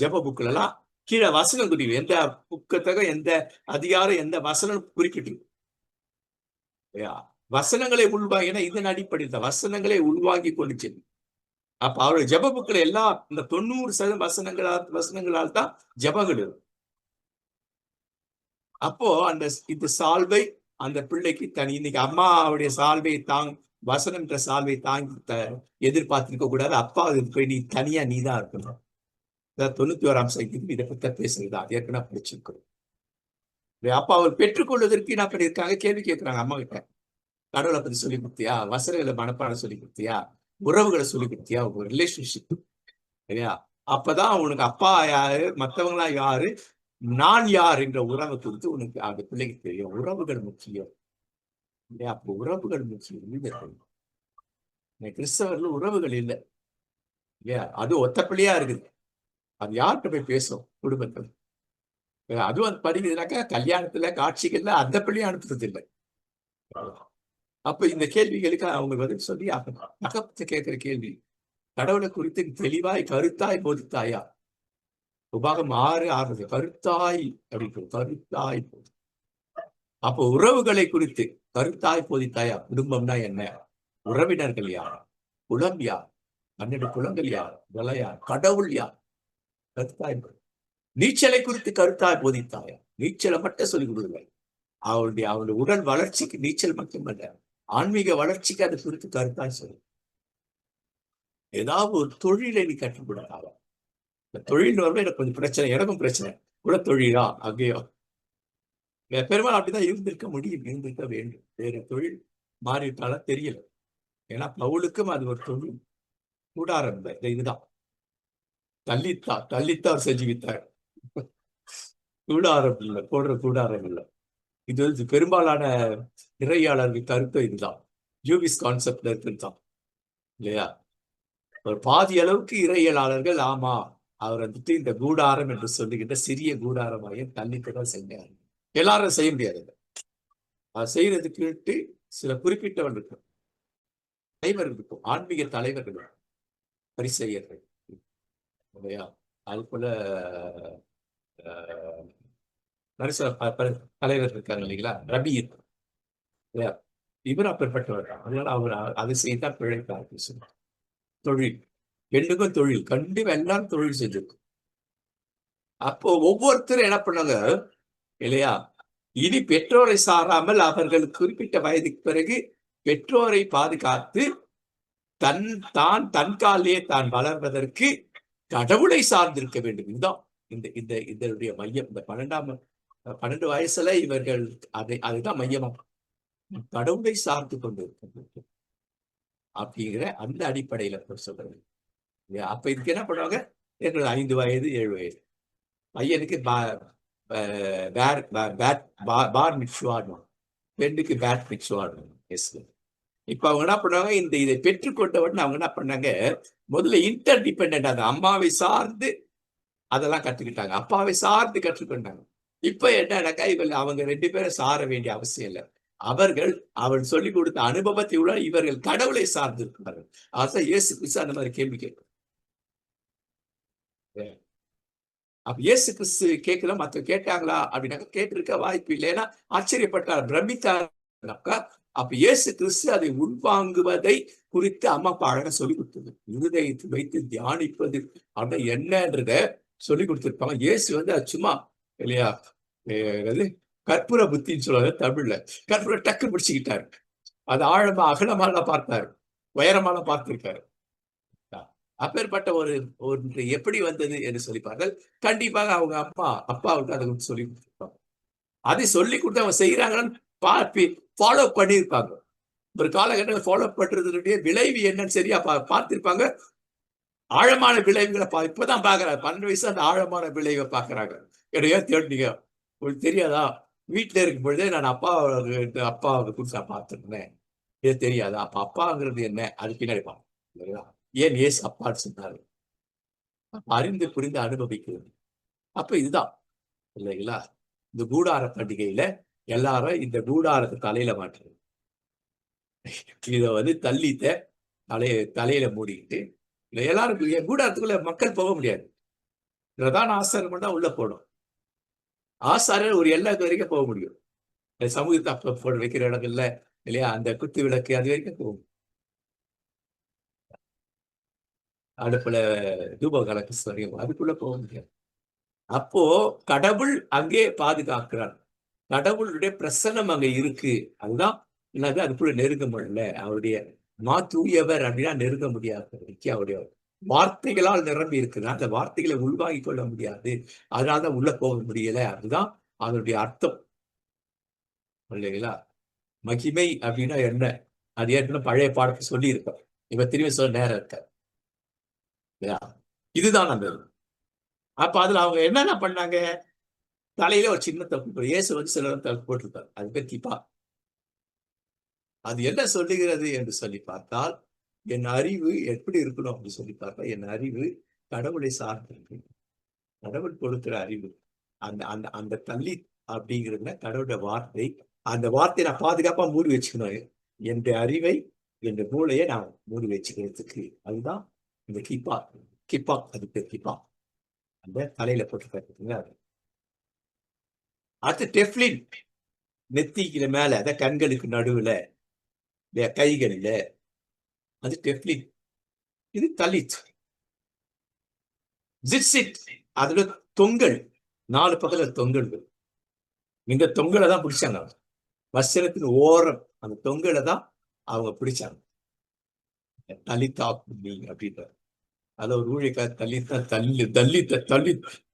ஜெப புக்ல எல்லாம் கீழே வசனம் குறிப்பு, எந்த புக்கத்தக எந்த அதிகாரம் எந்த வசனம் குறிப்பிட்டு வசனங்களை உள்வாங்கி, ஏன்னா இதன் அடிப்படையில் வசனங்களை உள்வாங்கி கொண்டுச்சு. அப்ப அவருடைய ஜெப புக்ல எல்லாம் இந்த 90% வசனங்களால் தான் ஜெபங்கள் இருக்கும். அப்போ அந்த இந்த சால்வை அந்த பிள்ளைக்கு தனி, இன்னைக்கு அம்மாவுடைய சால்வை வசனம்ன்ற சால்வை தாங்கி எதிர்பார்த்திருக்க கூடாது. அப்பா போய் நீ தனியா நீ தான் இருக்கணும். 91ஆம் சங்கீதம் இதை பத்தி பேசுறது, அது ஏற்கனவே படிச்சிருக்கிறோம். அப்ப அவர் பெற்றுக்கொள்வதற்கு என்ன பண்ணியிருக்காங்க, கேள்வி கேட்கிறாங்க அம்மா கிட்ட. கடவுளை பத்தி சொல்லி கொடுத்தியா, வசனங்களை மனப்பாடம் சொல்லி கொடுத்தியா, உறவுகளை சொல்லி கொடுத்தியா, உங்க ரிலேஷன்ஷிப் இல்லையா? அப்பதான் உனக்கு அப்பா யாரு, மற்றவங்களா யாரு, நான் யார் என்ற உறவை குறித்து உனக்கு அந்த பிள்ளைக்கு தெரியும். உறவுகள் முக்கியம் இல்லையா? அப்போ உறவுகள் முக்கியம். கிறிஸ்தவர்கள் உறவுகள் இல்லை இல்லையா? அது ஒத்த பிள்ளையா இருக்குது. அது யார்கிட்ட போய் பேசும் குடும்பத்தில்? அதுவும் அது படிக்கிறதுனாக்கா கல்யாணத்துல காட்சிகள்ல அந்த பிள்ளையை அனுப்புறது இல்லை. அப்ப இந்த கேள்விகளுக்கு அவங்க பதில் சொல்லி அகப்பத்தை கேட்கிற கேள்வி, கடவுளை குறித்து தெளிவாய் கருத்தாய் போதித்தாயா? உபாகம் 6:6 கருத்தாய் அப்படின்னு, கருத்தாய் போதி. அப்போ உறவுகளை குறித்து கருத்தாய் போதித்தாயா? குடும்பம்னா என்ன, உறவினர்கள் யார், குலம் யார், 12 குலங்கள் யார், யார், கடவுள் யார், கருத்தாய். நீச்சலை குறித்து கருத்தாய் போதித்தாயா? நீச்சலை மட்டும் சொல்லிக் கொடுங்க. அவருடைய உடல் வளர்ச்சிக்கு நீச்சல் மட்டுமல்ல, ஆன்மீக வளர்ச்சிக்கு அதை குறித்து கருத்தாய் சொல்லு. ஏதாவது ஒரு தொழிலை நீ கற்றுக் கொடுத்தாங்க. இந்த தொழில் எனக்கு கொஞ்சம் பிரச்சனை, எனக்கும் பிரச்சனை, கூட தொழிலா அங்கேயோ பெரும்பாலும் அப்படிதான் இருந்திருக்க முடியும், இருந்திருக்க வேண்டும். வேற தொழில் மாறிட்டால தெரியல. ஏன்னா பவுலுக்கும் அது ஒரு தொழில் கூடாரம் இல்லை, இதுதான் தள்ளித்தார் செஞ்சு வித்தார். கூடாரம் இல்லை, போடுற கூடாரம் இல்லை. இது பெரும்பாலான இறையாளர்கள் கருத்து இதுதான், ஜூபிஸ் கான்செப்ட்ல இருக்குதான் இல்லையா? ஒரு பாதி அளவுக்கு இறையலாளர்கள் ஆமா அவர் வந்துட்டு இந்த கூடாரம் என்று சொல்லுகின்ற சிறிய கூடாரமாக தள்ளித்தான் செஞ்சார். எல்லாரும் செய்ய முடியாது. அதை செய்யறதுக்கு சில குறிப்பிட்டவர்கள் இருக்கும், தலைவர்கள் இருக்கும், ஆன்மீக தலைவர்கள், பரிசெயர்கள் இல்லையா? அது போல தலைவர் இருக்காங்க இல்லைங்களா, ரபி இல்லையா, இவர் அப்பேற்பட்டவர். அதனால அவர் அதை செய்தால் பிழைப்பார். தொழில் பெண்ணுக்கும் தொழில் கண்டிப்பா எல்லாரும் தொழில் செஞ்சிருக்கும். அப்போ ஒவ்வொருத்தரும் என்ன பண்ணாங்க இல்லையா, இனி பெற்றோரை சாராமல் அவர்கள் குறிப்பிட்ட வயதுக்கு பிறகு பெற்றோரை பாதுகாத்து தன் காலிலே தான் வளர்வதற்கு கடவுளை சார்ந்திருக்க வேண்டும். இதுதான் இதனுடைய மையம். இந்த 12 வயசுல இவர்கள் அதுதான் மையமா, கடவுளை சார்ந்து கொண்டு இருக்க அப்படிங்கிற அந்த அடிப்படையில சொல்றது. அப்ப இதுக்கு என்ன பண்ணுவாங்க, 5 வயது 7 வயது பையனுக்கு பார் மிட்சுவாடணும், பெண்ணுக்கு பேட் மிட்சுவாடணும். இப்ப அவங்க என்ன பண்ணாங்க, இதை பெற்றுக்கொண்ட உடனே அவங்க என்ன பண்ணாங்க, முதல்ல இன்டர் டிபெண்ட், அந்த அம்மாவை சார்ந்து அதெல்லாம் கற்றுக்கிட்டாங்க, அப்பாவை சார்ந்து கற்றுக்கொண்டாங்க. இப்ப என்னன்னாக்கா அவங்க 2 பேரும் சார வேண்டிய அவசியம் இல்லை. அவன் சொல்லிக் கொடுத்த அனுபவத்தை விட இவர்கள் கடவுளை சார்ந்திருக்கிறார்கள். அதான் இயேசு கிறிஸ்து அந்த மாதிரி கேள்வி கேட்கிறார். அப்ப இயேசு கிறிஸ்து கேட்கல, மத்த கேட்டாங்களா அப்படின்னாக்கா கேட்டிருக்க வாய்ப்பு இல்லை. ஏன்னா ஆச்சரியப்பட்டார், பிரமித்தார்னாக்கா அப்ப இயேசு கிறிஸ்து அதை உள்வாங்குவதை குறித்து அம்மா அப்பா அழகா சொல்லி கொடுத்தது. இருதயத்தை வைத்து தியானிப்பது அப்படின்னா என்னன்றத சொல்லி கொடுத்திருப்பாங்க. இயேசு வந்து அது சும்மா இல்லையா, கற்பூர புத்தின்னு சொல்லுவாங்க தமிழ்ல. கற்பூர டக்கு பிடிச்சுக்கிட்டாரு. அது ஆழமா அகலமாலாம் பார்த்தாரு, உயரமாலாம் பார்த்திருக்காரு. அப்பேற்பட்ட ஒன்று எப்படி வந்தது என்று சொல்லிப்பார்கள். கண்டிப்பாக அவங்க அப்பாவுக்கு அதை சொல்லி கொடுத்திருப்பாங்க. அதை சொல்லி கொடுத்து அவங்க செய்யறாங்கன்னு ஃபாலோ பண்ணியிருப்பாங்க. ஒரு காலகட்டத்தில் ஃபாலோ பண்றதுடைய விளைவு என்னன்னு சரியா பார்த்திருப்பாங்க. ஆழமான விளைவுகளை இப்பதான் பாக்குறாங்க. 12 வயசு அந்த ஆழமான விளைவை பாக்குறாங்க. என்னையா தேடினீங்க, உங்களுக்கு தெரியாதா? வீட்டுல இருக்கும் பொழுதே நான் அப்பாவை குறிச்சு நான் பார்த்திருந்தேன், இது தெரியாதா? அப்ப அப்பாங்கிறது என்ன, அது பின்னாடி பார்க்கணும். ஏன் ஏசு அப்பான்னு சொன்னாரு, அறிந்து புரிந்து அனுபவிக்கிறது. அப்ப இதுதான் இல்லைங்களா, இந்த கூடார பண்டிகையில எல்லாரும் இந்த கூடாரத்தை தலையில மாட்டுறது. இத வந்து தலையில மூடிக்கிட்டு எல்லாரும் கூடாரத்துக்குள்ள மக்கள் போக முடியாது. பிரதான ஆசாரம் தான் உள்ள போடும். ஆசாரியர் ஒரு எல்லாத்து வரைக்கும் போக முடியும். சமூகத்தை அப்ப வைக்கிற இடங்கள்ல இல்லையா, அந்த குத்து விளக்கு அது வரைக்கும் போகும். அடுப்புல தூப கலக்கு வரையும் அதுக்குள்ள போக முடியாது. அப்போ கடவுள் அங்கே பாதுகாக்கிறார். கடவுளுடைய பிரசன்னம் அங்க இருக்கு. அதுதான் என்னது, அதுக்குள்ள நெருங்க முடியல. அவருடைய தூயவர் அப்படின்னா நெருங்க முடியாது. அவருடைய வார்த்தைகளால் நிரம்பி இருக்குது. அந்த வார்த்தைகளை உள்வாங்கிக் கொள்ள முடியாது. அதனாலதான் உள்ள போக முடியல. அதுதான் அதனுடைய அர்த்தம் இல்லைங்களா. மகிமை அப்படின்னா என்ன, அது ஏற்கனவே பழைய பாடத்தை சொல்லி இருக்கோம். இப்ப திரும்பி சொல்ல நேரம் இருக்க. இதுதான் அந்த. அப்ப அதுல அவங்க என்னென்ன பண்ணாங்க, தலையில ஒரு சின்ன தப்பு, இயேசு வந்து சில தப்பு போட்டிருப்பார், அது பேர் கிப்பா. அது என்ன சொல்லுகிறது என்று சொல்லி பார்த்தால், என் அறிவு எப்படி இருக்கணும் அப்படின்னு சொல்லி பார்த்தா, என் அறிவு கடவுளை சார்ந்திருக்கு. கடவுள் கொடுக்கிற அறிவு அந்த அந்த அந்த தள்ளி அப்படிங்கிறதுல கடவுளோட வார்த்தை. அந்த வார்த்தையை நான் பாதுகாப்பா மூடி வச்சுக்கணும். என் அறிவை, என் மூளையை நான் மூடி வச்சுக்கிறதுக்கு அதுதான் இந்த கிப்பா. அது பேர் கிப்பா. அந்த தலையில போட்டு அது. அடுத்து டெஃப்லின், நெத்திக்கு மேல, அத கண்களுக்கு நடுவுல, கைகளில, அது டெஃப்லின். இது தலித். ஜிட்சிட், அதுல தொங்கல், 4 பக்கத்துல தொங்கல். இந்த தொங்கலை தான் பிடிச்சாங்க. வஸ்திரத்தின் ஓரம் அந்த தொங்கலை தான் அவங்க பிடிச்சாங்க. தலித்தா அப்படின்ற அதுல ஒரு ஊழியக்காரர்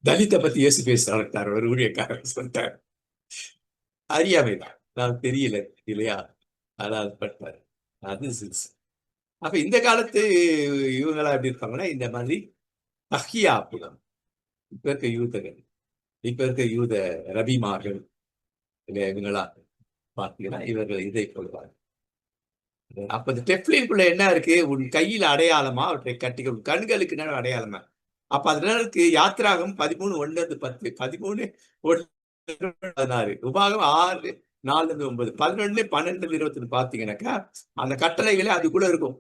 தலித்தை பத்தி இயேசு பேசுறாரு. ஒரு ஊழியக்காரர் சொல்லிட்டார், அறியாமைதான், நான் தெரியல இல்லையா, அதாவது பட்டாரு. அது அப்ப இந்த காலத்து இவங்களா எப்படி இருப்பாங்கன்னா, இந்த மாதிரி தஹியா புலம், இப்ப இருக்க யூதர்கள், இப்ப இருக்க யூத ரபிமார்கள் இவங்களா பார்த்தீங்கன்னா இவர்கள் இதை கொள்வார்கள். அப்ப இந்த டெஃப்லின்குள்ள என்ன இருக்கு, உன் கையில் அடையாளமா அவற்றை கட்டிக்க, கண்களுக்கு அடையாளமா. அப்ப அதற்கு யாத்திராகம் 13:1-10, 13:1-16, உபாகம் 6:4-9, 11:12-21 பாத்தீங்கன்னாக்கா அந்த கட்டளைகளே அதுக்குள்ள இருக்கும்.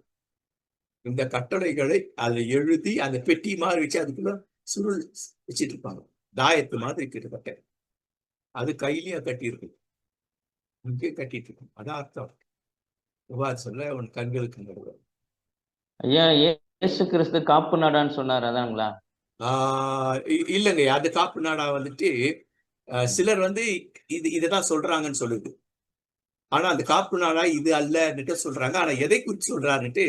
இந்த கட்டளைகளை அதை எழுதி அந்த பெட்டி மாதிரி வச்சு அதுக்குள்ள சுருள் வச்சிட்டு இருப்பாங்க, தாயத்து மாதிரி கிட்டத்தட்ட. அது கையிலயும் கட்டி இருக்கும், இங்கே கட்டிட்டு இருக்கும். அதான் அர்த்தம். சொல்ல உன் கண்களுக்கு நடுவர். ஐயா, இயேசு கிறிஸ்து காப்பு நாடான்னு சொன்னார், அதாங்களா? இல்லைங்க, அது காப்பு நாடா வந்துட்டு சிலர் வந்து இதுதான் சொல்றாங்கன்னு சொல்லுது. ஆனா அந்த காப்பு நாடா இது அல்லன்னுட்டு சொல்றாங்க. ஆனா எதை குறித்து சொல்றாருன்னுட்டு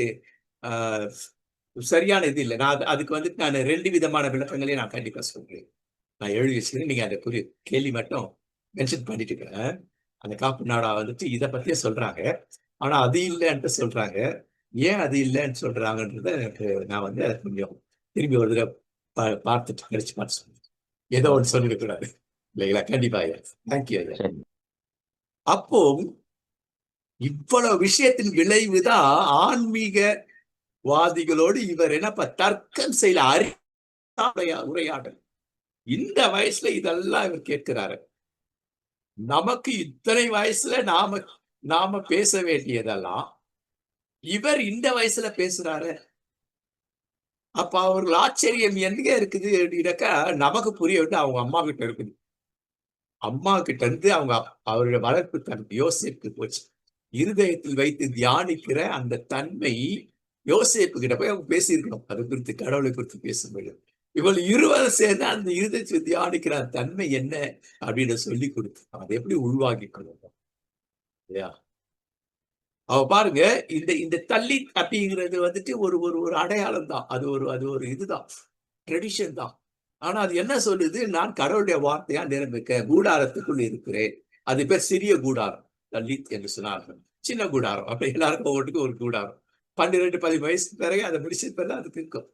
சரியான இது இல்லை. நான் அதுக்கு வந்துட்டு நான் 2 விதமான விளக்கங்களையும் நான் கண்டிப்பா சொல்றேன். நான் எழுதி வச்சுக்கிறேன், நீங்க அந்த கேள்வி மட்டும் மென்ஷன் பண்ணிட்டு இருக்கிறேன். அந்த காப்பு நாடா வந்துட்டு இதை பத்தியே சொல்றாங்க, ஆனா அது இல்லைன்ட்டு சொல்றாங்க. ஏன் அது இல்லைன்னு சொல்றாங்கன்றத எனக்கு நான் வந்து கொஞ்சம் திரும்பி ஒரு தடவை பார்த்துட்டு கழிச்சு பார்த்து சொல்றேன். ஏதோ ஒன்று சொல்லிடக்கூடாது இல்லைங்களா. கண்டிப்பா ஐயா, தேங்க்யூ ஐயா. அப்போ இவ்வளவு விஷயத்தின் விளைவுதான் ஆன்மீகவாதிகளோடு இவர் என்ன தர்க்கம் செய்யல, உரையாடல். இந்த வயசுல இதெல்லாம் இவர் கேட்கிறாரு. நமக்கு இத்தனை வயசுல நாம நாம பேச வேண்டியதெல்லாம் இவர் இந்த வயசுல பேசுறாரு. அப்ப அவர்கள் ஆச்சரியம் எங்க இருக்குது அப்படின்னாக்கா, நமக்கு புரிய விட்டு அவங்க அம்மா கிட்ட இருக்குது. அம்மா கிட்ட இருந்து அவருடைய வளர்ப்பு தன்மை யோசேப்புக்கு போச்சு. இருதயத்தில் வைத்து தியானிக்கிற அந்த தன்மை யோசேப்பு கிட்ட போய் அவங்க பேசியிருக்கணும். அதை குறித்து, கடவுளை குறித்து பேசும்போது இவள் இருவரும் சேர்ந்து அந்த இருதயத்தில் தியானிக்கிற அந்த தன்மை என்ன அப்படின்னு சொல்லி கொடுத்து அதை எப்படி உள்வாங்கிக்கணும் இல்லையா? அவ பாருங்க, இந்த இந்த தள்ளி அப்படிங்கிறது வந்துட்டு ஒரு ஒரு ஒரு அடையாளம் தான். அது ஒரு இதுதான், ட்ரெடிஷன் தான். ஆனா அது என்ன சொல்லுது? நான் கடவுளுடைய வார்த்தையா நிரம்பிக்க கூடாரத்துக்குள் இருக்கிறேன். அது பேர் சிறிய கூடாரம், தள்ளித் என்று சொன்னார்கள். சின்ன கூடாரம், அப்ப எல்லாருக்கும் ஒவ்வொன்றுக்கும் ஒரு கூடாரம். 12, 10 வயசுக்கு பிறகு அதை முடிச்ச பிறகு அதுக்கு இருக்கும்.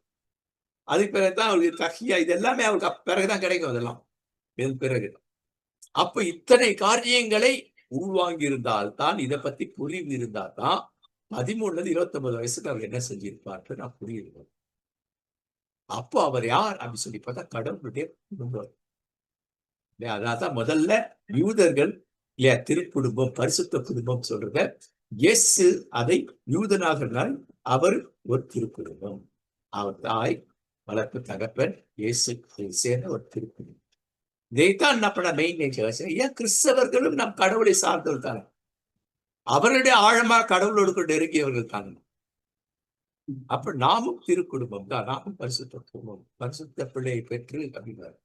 அதுக்கு பிறகுதான் அவருக்கு தகியா, இது எல்லாமே அவருக்கு பிறகுதான் கிடைக்கும். அதெல்லாம் இதன் பிறகு. அப்ப இத்தனை காரியங்களை உள்வாங்கி இருந்தால் தான், இதை பத்தி புரிவு இருந்தால் தான் 13 29 வயசுக்கு அவர் என்ன செஞ்சிருப்பார் நான் புரியுது. அப்போ அவர் யார் அப்படின்னு சொல்லி பார்த்தா கடவுளுடைய குடும்பம். அதான் முதல்ல யூதர்கள் இல்லையா, திருக்குடும்பம், பரிசுத்த குடும்பம் சொல்றத இயேசு அதை யூதனாக அவர் ஒரு திருக்குடும்பம். அவர் தாய், வளர்ப்பு தகப்பன், இயேசு சேர்ந்த ஒரு திருக்குடும்பம். இதைத்தான் நம்ம மெயின் ஏன் கிறிஸ்தவர்களும் நம் கடவுளை சார்ந்தவர் தானே. அவருடைய ஆழமா கடவுளோடு கொண்டு நெருங்கியவர்கள் தானே. அப்ப நாமும் திருக்குடும்பம் தான், நாமும் பரிசுத்த குடும்பம். பரிசுத்த பிள்ளையை பெற்று அப்படின்னாரு.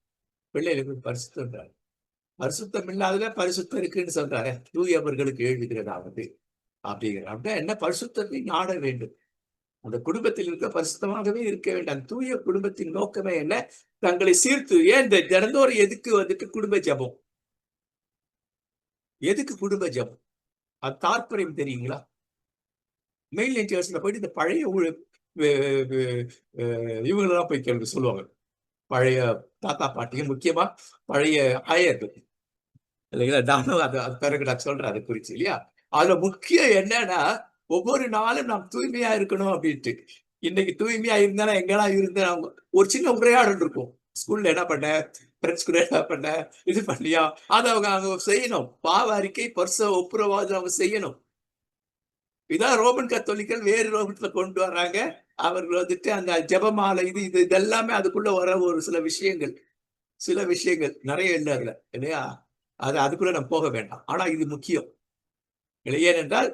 பிள்ளைகளுக்கு பரிசுத்தம், பரிசுத்தம் இல்லாத பரிசுத்தம் இருக்குன்னு சொல்றாரு. தூயவர்களுக்கு எழுதுகிறதாவது அப்படிங்கிற அப்படின்னா என்ன, பரிசுத்தத்தை நாட வேண்டும். அந்த குடும்பத்தில் இருக்க பரிசுத்தமாகவே இருக்க வேண்டும். அந்த தூய குடும்பத்தின் நோக்கமே என்ன? தங்களை சீர்த்து. ஏன் இந்த தினந்தோறும் எதுக்கு வந்துட்டு குடும்ப ஜபம்? எதுக்கு குடும்ப ஜபம்? அது தாற்பயம் தெரியுங்களா? மெயில் சர்ச்ல போயிட்டு இந்த பழைய இவங்களெல்லாம் போய் கேள்வி சொல்லுவாங்க. பழைய தாத்தா பாட்டிங்க, முக்கியமா பழைய ஆயர்கள் இல்லைங்களா? நானும் அது பிறகு நான் சொல்றேன் அதை குறிச்சு இல்லையா. அதுல முக்கியம் என்னன்னா, ஒவ்வொரு நாளும் நாம் தூய்மையா இருக்கணும் அப்படின்ட்டு. இன்னைக்கு தூய்மையா இருந்தா எங்கெல்லாம் இருந்தா ஒரு சின்ன உரையாடல் இருக்கும். ஸ்கூல்ல என்ன பண்ண, ஃப்ரெண்ட்ஸ் கூட என்ன பண்ண, இது பண்ணியா, அதை அவங்க செய்யணும். பாவ அறிக்கை, பரிச ஒப்புரவாதம் அவங்க செய்யணும். இதான் ரோமன் கத்தோலிக்கல் வேறு ரோமத்துல கொண்டு வர்றாங்க. அவர்கள் வந்துட்டு அந்த ஜெபமாலை இது இது இதெல்லாமே அதுக்குள்ள வர ஒரு சில விஷயங்கள், நிறைய இல்லை அதுல இல்லையா. அதுக்குள்ள நம்ம போக வேண்டாம். ஆனா இது முக்கியம். ஏனென்றால்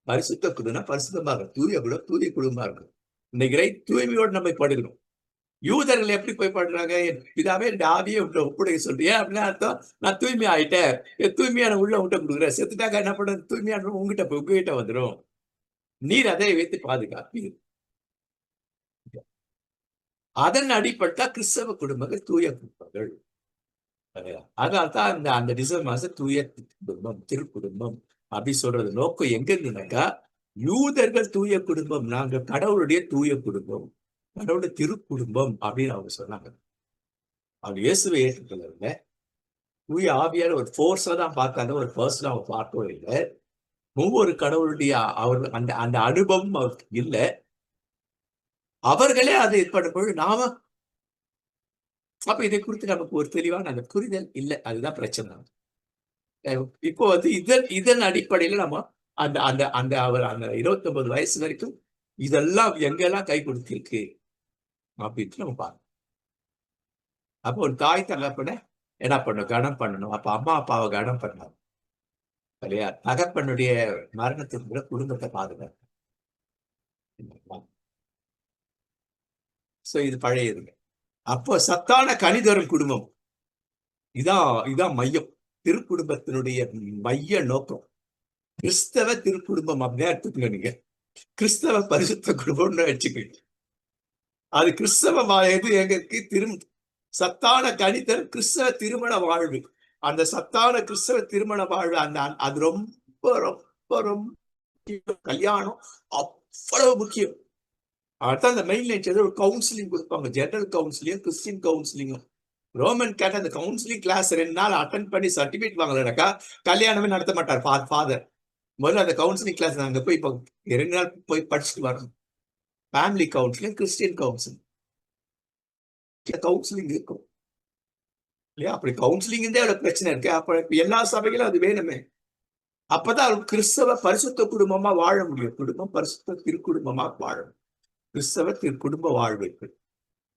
பரிசுத்த குடும்பம் பரிசுத்தமாக தூய குடும்பமா இருக்கும். இன்னைக்கு தூய்மையோடு நம்ம படுகிறோம். யூதர்கள் எப்படி போய் படுறாங்க? என் பிதாவே என் ஆவியை ஒப்புடைய சொல்றியா அப்படின்னா அர்த்தம், நான் தூய்மை ஆயிட்டேன், தூய்மையான உள்ள உங்கள்கிட்ட கொடுக்குறேன். செத்துட்டாக்க என்ன பண்ண, தூய்மையான உங்ககிட்ட வந்துடும், நீர் அதை வைத்து பாதுகாப்பீர். அதன் அடிப்பட்டா கிறிஸ்தவ குடும்பங்கள் தூய குடும்பங்கள். அதனால்தான் அந்த டிசம்பர் மாசம் தூய குடும்பம், திருக்குடும்பம் அப்படி சொல்றது நோக்கம் எங்க இருந்துனாக்கா, யூதர்கள் தூய குடும்பம், நாங்க கடவுளுடைய தூய குடும்பம், கடவுளுடைய திருக்குடும்பம் அப்படின்னு அவங்க சொன்னாங்க. அவங்க இயேசுவை ஏற்றுக்கொள்ள தூய ஆவியான ஒரு ஃபோர்ஸா தான் பார்த்தாங்க, ஒரு பர்சனா அவங்க பார்க்கவே இல்லை. ஒவ்வொரு கடவுளுடைய அவர்கள் அந்த அந்த அனுபவம் அவருக்கு இல்லை. அவர்களே அதை ஏற்படும்போது நாம அப்ப இதை குறித்து நமக்கு ஒரு தெளிவான அந்த புரிதல் இல்லை. அதுதான் பிரச்சனை. இப்போ இதன் அடிப்படையில நம்ம அந்த அந்த அந்த அவர் அந்த 29 வயசு வரைக்கும் இதெல்லாம் எங்கெல்லாம் கை கொடுத்திருக்கு அப்படின்ட்டு நம்ம பார்க்கணும். அப்போ ஒரு தாய் தகப்பனை என்ன பண்ணும்? கனம் பண்ணணும். அப்ப அம்மா அப்பாவை கனம் பண்ணணும் இல்லையா. தகப்பனுடைய மரணத்திற்கு கூட குடும்பத்தை பாதுகாக்கும். இது பழையதுங்க. அப்போ சத்தான கனிதரும் குடும்பம், இதான் மையம். திருக்குடும்பத்தினுடைய மைய நோக்கம் கிறிஸ்தவ திருக்குடும்பம் அப்படியே எடுத்துக்கங்க. நீங்க கிறிஸ்தவ பரிசுத்த குடும்பம்னு வச்சுக்கோங்க. அது கிறிஸ்தவ எது எங்களுக்கு சத்தான கனிதர் கிறிஸ்தவ திருமண வாழ்வு. அந்த சத்தான கிறிஸ்தவ திருமண வாழ்வு அது ரொம்ப ரொம்ப ரொம்ப கல்யாணம் அவ்வளவு முக்கியம். அதான் அந்த மெயின் ஒரு கவுன்சிலிங் கொடுப்பாங்க, general counselling, Christian counselling. Roman கேட்ட அந்த கவுன்சிலிங் கிளாஸ் 2 நாள் அட்டன் பண்ணி சர்டிபிகேட் வாங்கலனாக்கா கல்யாணமே நடத்த மாட்டார் ஃபாதர். முதல்ல அந்த கவுன்சிலிங் கிளாஸ் நாங்க போய் இப்போ 2 நாள் போய் படிச்சுட்டு வரணும். ஃபேமிலி கவுன்சிலிங், கிறிஸ்டியன் கவுன்சிலிங் இருக்கும். இல்லையா? அப்படி கவுன்சிலிங் இருந்தே அவ்வளவு பிரச்சனை இருக்கு. அப்ப இப்ப எல்லா சபைகளும் அது வேணுமே. அப்பதான் கிறிஸ்தவ பரிசுத்த குடும்பமா வாழ முடியும். குடும்பம் பரிசுத்த திருக்குடும்பமா வாழும். கிறிஸ்தவ திருக்குடும்ப வாழ்வு.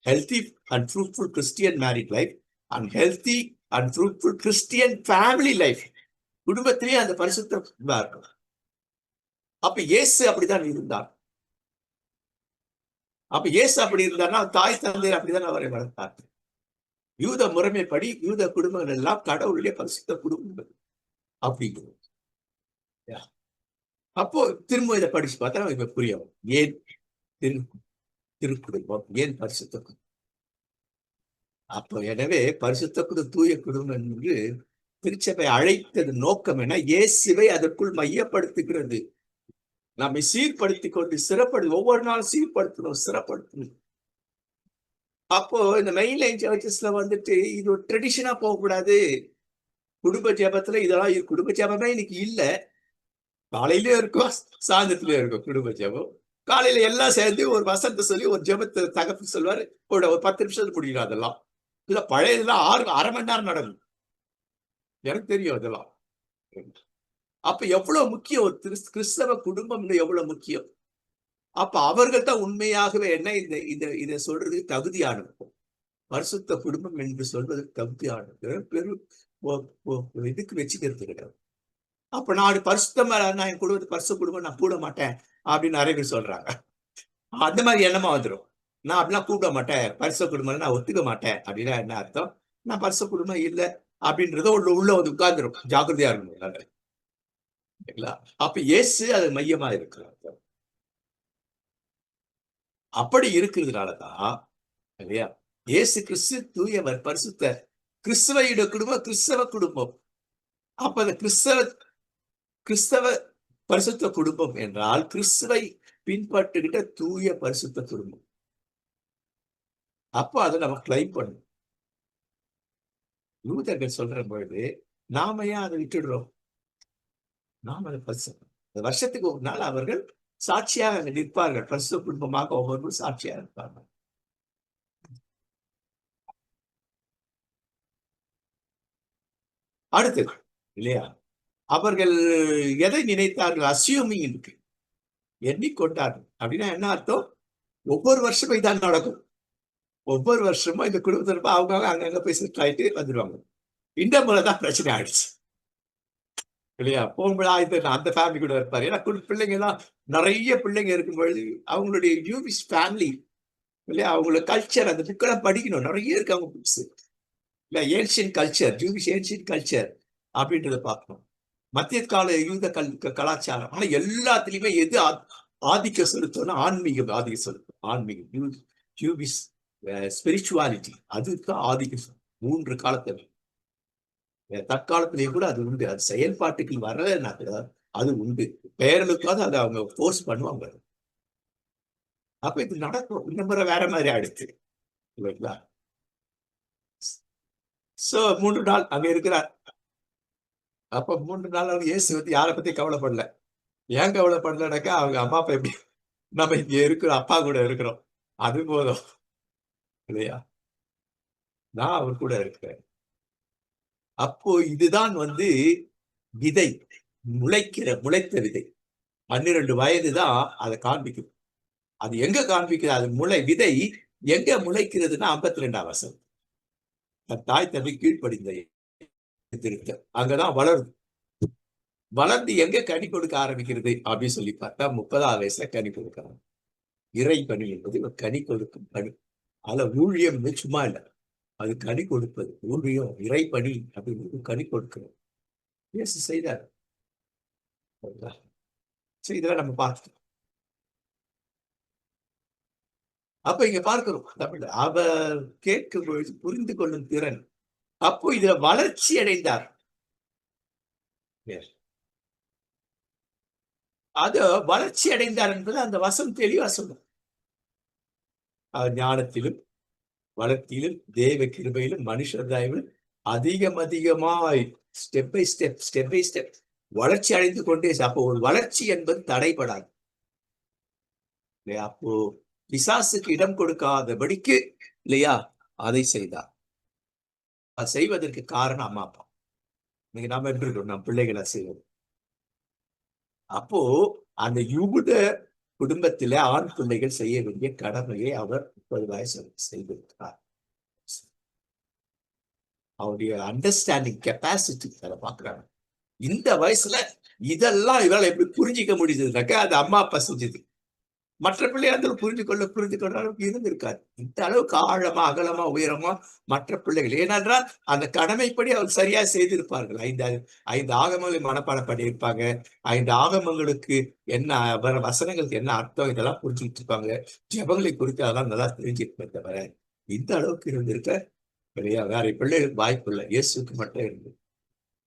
Healthy and fruitful Christian married life and healthy and fruitful Christian family life. குடும்பத்திலேயே அந்த பரிசுத்தம் இருக்கும். அப்ப இயேசு அப்படிதான் இருந்தார். அப்ப இயேசு அப்படி இருந்தார்னா தாய் தந்தையர் அப்படிதான் அவரை வளர்த்தார். யூத முறைமைப்படி யூத குடும்பங்கள் எல்லாம் கடவுளுடைய பரிசுத்த குடும்பங்கள் அப்படிங்கிறது. அப்போ திரும்ப இதை படிச்சு பார்த்தா இப்ப புரியும் ஏன் திருக்குடும்பம், ஏன் பரிசுத்த குடும்பம். அப்போ எனவே பரிசுத்த குடும்பம், தூய குடும்பம் என்று திருச்சபை அழைத்தது நோக்கம் என இயேசுவை அதற்குள் மையப்படுத்துகிறது. நம்மை சீர்படுத்திக் கொண்டு ஒவ்வொரு நாளும் சீர்படுத்தணும், சிறப்படுத்தணும். அப்போ இந்த மெயின் லைன் சர்ச்சஸ்ல வந்துட்டு இது ஒரு ட்ரெடிஷனா போகக்கூடாது. குடும்ப ஜெபத்துல இதெல்லாம் குடும்ப ஜெபமே இன்னைக்கு இல்ல. காலையிலயும் இருக்கும், சாயந்தரத்துலயும் இருக்கும் குடும்ப ஜெபம். காலையில எல்லாம் சேர்ந்து ஒரு வசனத்தை சொல்லி ஒரு ஜெபத்தை தகப்பு சொல்வாரு. ஒரு 10 நிமிஷத்துல முடியும். அதெல்லாம் இல்ல பழையதெல்லாம் 1/2 மணி நேரம் நடக்கும். எனக்கு தெரியும் அதெல்லாம். அப்ப எவ்வளவு முக்கியம் ஒரு கிறிஸ்தவ குடும்பம் எவ்வளவு முக்கியம். அப்ப அவர்கள் தான் உண்மையாகவே என்ன இதை சொல்றது தகுதியானது. பரிசுத்த குடும்பம் என்று சொல்வது தகுதியானது. இதுக்கு வச்சுக்கிறது கிடையாது. அப்ப நான் பரிசுத்தமா நான் என் குடும்பத்தை பரிசு குடும்பம் நான் கூட மாட்டேன் அப்படின்னு நிறைய பேர் சொல்றாங்க. அந்த மாதிரி எண்ணமா வந்துடும். நான் அப்படிலாம் கூப்பிட மாட்டேன், பரிசு குடும்பம் நான் ஒத்துக்க மாட்டேன் அப்படின்னா என்ன அர்த்தம்? நான் பரிசு குடும்பம் இல்லை அப்படின்றத உள்ள வந்து உட்கார்ந்துரும். ஜாக்கிரதையா இருக்கணும். அப்ப இயேசு அது மையமா இருக்கிறார். அப்படி இருக்கிறதுனாலதான் இல்லையா இயேசு கிறிஸ்து தூயவர், பரிசுத்த கிறிஸ்தவ குடும்பம், கிறிஸ்தவ குடும்பம். அப்ப அந்த கிறிஸ்தவ பரிசுத்த குடும்பம் என்றால் கிறிஸ்துவை பின்பற்றுகிட்ட தூய பரிசுத்த குடும்பம். அப்ப அதை நம்ம கிளைம் பண்ணணும். யூதர்கள் சொல்ற பொழுது நாம ஏன் அதை விட்டுடுறோம்? நாம அதை வருஷத்துக்கு ஒரு நாள் அவர்கள் சாட்சியாக அங்க நிற்பார்கள். பரிசுத்த குடும்பமாக ஒவ்வொருவரும் சாட்சியாக இருப்பார்கள். அடுத்து இல்லையா அவர்கள் எதை நினைத்தார்கள்? அசியூமிங் இருக்கு, எண்ணிக்கொண்டார்கள். அப்படின்னா என்ன அர்த்தம்? ஒவ்வொரு வருஷமும் இதான் நடக்கும். ஒவ்வொரு வருஷமும் இந்த குடும்பத்திற்கு அவங்க அங்கங்க போய் செட் ஆயிட்டு வந்துடுவாங்க. இந்த முறைதான் பிரச்சனை ஆயிடுச்சு இல்லையா? போகும்போது அந்த ஃபேமிலி கூட இருப்பாரு. ஏன்னா பிள்ளைங்க எல்லாம் நிறைய பிள்ளைங்க இருக்கும்பொழுது அவங்களுடைய ஜூவிஷ் ஃபேமிலி இல்லையா, அவங்களோட கல்ச்சர் அந்த புக்கெல்லாம் படிக்கணும். நிறைய இருக்கு அவங்க புக்ஸ் இல்ல, ancient culture, Jewish ancient culture அப்படின்றத பார்க்கணும். மத்திய கால யூத கலாச்சாரம். ஆனா எல்லாத்துலயுமே எது ஆதிக்கம் செலுத்தோம்னா ஆன்மீகம் ஆதிக்கம் செலுத்தும். ஆன்மீகம், ஜூவிஷ் ஸ்பிரிச்சுவாலிட்டி, அதுதான் ஆதிக்கம். 3 காலத்துல தற்காலத்திலேயே கூட அது உண்டு. அது செயல்பாட்டுக்கு வரலனாக்க அது உண்டு. பெயர்களுக்காக அதை அவங்க போர்ஸ் பண்ணுவாங்க. அப்ப இது நடக்கும். இந்த முறை வேற மாதிரி ஆயிடுச்சு இல்லைங்களா? சோ 3 நாள் அங்க இருக்கிறார். அப்ப 3 நாள் அவங்க இயேசு வந்து யாரை பத்தி கவலைப்படல. ஏன் கவலைப்படலனாக்கா அவங்க அம்மா அப்பா எப்படி நம்ம இங்க இருக்கிறோம், அப்பா கூட இருக்கிறோம், அது போதும் இல்லையா? நான் அவர் கூட இருக்கிறேன். அப்போ இதுதான் வந்து விதை, முளைத்த விதை. 12 வயதுதான் அதை காண்பிக்கும். அது எங்க காண்பிக்கிறது? அது விதை எங்க முளைக்கிறதுன்னா 52ஆம் வசனம். தாய் தந்தை கீழ்ப்படிந்த அங்கதான் வளருது. வளர்ந்து எங்க கனி கொடுக்க ஆரம்பிக்கிறது அப்படின்னு சொல்லி பார்த்தா 30ஆம் வயசுல கனி கொடுக்கிறாங்க. இறை பணி என்பது கனி கொடுக்கும் பணி. அதுல ஊழியம் சும்மா இல்லை, அது கனி கொடுப்பது. ஊழியம் இறை பணி அப்படிங்கிறது கனி கொடுக்கிறது. இயேசு செய்தார். இதெல்லாம் நம்ம பார்த்துட்டோம். அப்ப இங்க பார்க்கிறோம் தமிழ் அவர் கேட்கும் பொழுது புரிந்து கொள்ளும் திறன். அப்போ இதுல வளர்ச்சி அடைந்தார். அது வளர்ச்சி அடைந்தார் என்பது அந்த வசனம் தெளிவா சொல்லும். ஞானத்திலும் வளர்ச்சியிலும் தேவ கிருபையிலும் மனுஷ தயவிலும் அதிகமாய் ஸ்டெப் பை ஸ்டெப் வளர்ச்சி அடைந்து கொண்டே. அப்போ ஒரு வளர்ச்சி என்பது தடைபடாது. அப்போ பிசாசுக்கு இடம் கொடுக்காதபடிக்கு இல்லையா அதை செய்தார். செய்வதற்கு காரணம் அம்மா அப்பா. இன்னைக்கு நாம எப்படி இருக்கோம், நம்ம பிள்ளைகளை செய்வது. அப்போ அந்த யூத குடும்பத்தில ஆண் பிள்ளைகள் செய்ய வேண்டிய கடமையை அவர் 30 வயசு செய்திருக்கிறார். அவருடைய அண்டர்ஸ்டாண்டிங் கெப்பாசிட்டி அதை பார்க்கிறாங்க. இந்த வயசுல இதெல்லாம் இவரால் எப்படி புரிஞ்சிக்க முடியுதுனாக்கா அது அம்மா அப்பா செஞ்சது. மற்ற பிள்ளைகள் புரிஞ்சு கொள்ள அளவுக்கு இருந்திருக்காது. இந்த அளவுக்கு ஆழமா, அகலமா, உயரமா மற்ற பிள்ளைகள். ஏனென்றால் அந்த கடமைப்படி அவர் சரியா செய்திருப்பார்கள். 5 ஆகமங்களை மனப்பாடம் பண்ணியிருப்பாங்க. 5 ஆகமங்களுக்கு என்ன வசனங்களுக்கு என்ன அர்த்தம் இதெல்லாம் புரிஞ்சுட்டு இருப்பாங்க. ஜெபங்களை குறித்து அதெல்லாம் நல்லா தெரிஞ்சிருப்பேன். தவிர இந்த அளவுக்கு இருந்திருக்க கிடையாது. வேற பிள்ளைகளுக்கு வாய்ப்பு இல்லை. இயேசுக்கு மட்டும் இருந்து.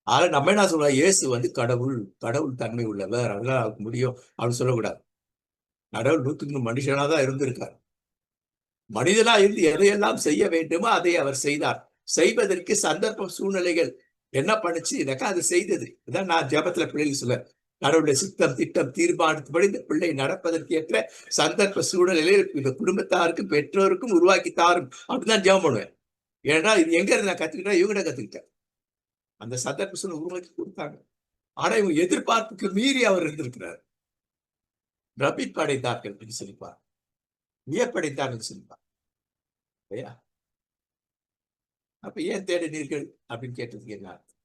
ஆனா நம்ம என்ன சொல்றோம், இயேசு கடவுள் தன்மை உள்ளவர், அதெல்லாம் முடியும் அப்படின்னு சொல்லக்கூடாது. கடவுள் 100க்கு மனுஷனாதான் இருந்திருக்கார். மனிதனா இருந்து எதையெல்லாம் செய்ய வேண்டுமோ அதை அவர் செய்தார். செய்வதற்கு சந்தர்ப்ப சூழ்நிலைகள் என்ன பண்ணுச்சு அது செய்தது. இதான் நான் ஜெபத்துல பிள்ளைகள் சொல்ல, கடவுளுடைய சித்தம், திட்டம், தீர்மானத்துப்படி இந்த பிள்ளை நடப்பதற்கு ஏற்ற சந்தர்ப்ப சூழ்நிலையில் இந்த குடும்பத்தாருக்கும் பெற்றோருக்கும் உருவாக்கி தாரும் அப்படிதான் ஜெபம் பண்ணுவேன். ஏன்னா இது எங்க இருந்து நான் கத்துக்கிட்டேன், இவங்கிட்ட கத்துக்கிட்டேன். அந்த சந்தர்ப்ப சூழ்நிலை உருவாக்கி கொடுத்தாங்க. ஆனா இவங்க எதிர்பார்ப்புக்கு மீறி அவர் இருந்திருக்கிறார். பிரமிப்படைந்தார்கள் அப்படின்னு சொல்லிப்பார், வியப்படைந்தார்கள் சொல்லிப்பார் இல்லையா? அப்ப ஏன் தேடினீர்கள் அப்படின்னு கேட்டதுக்கு என்ன அர்த்தம்?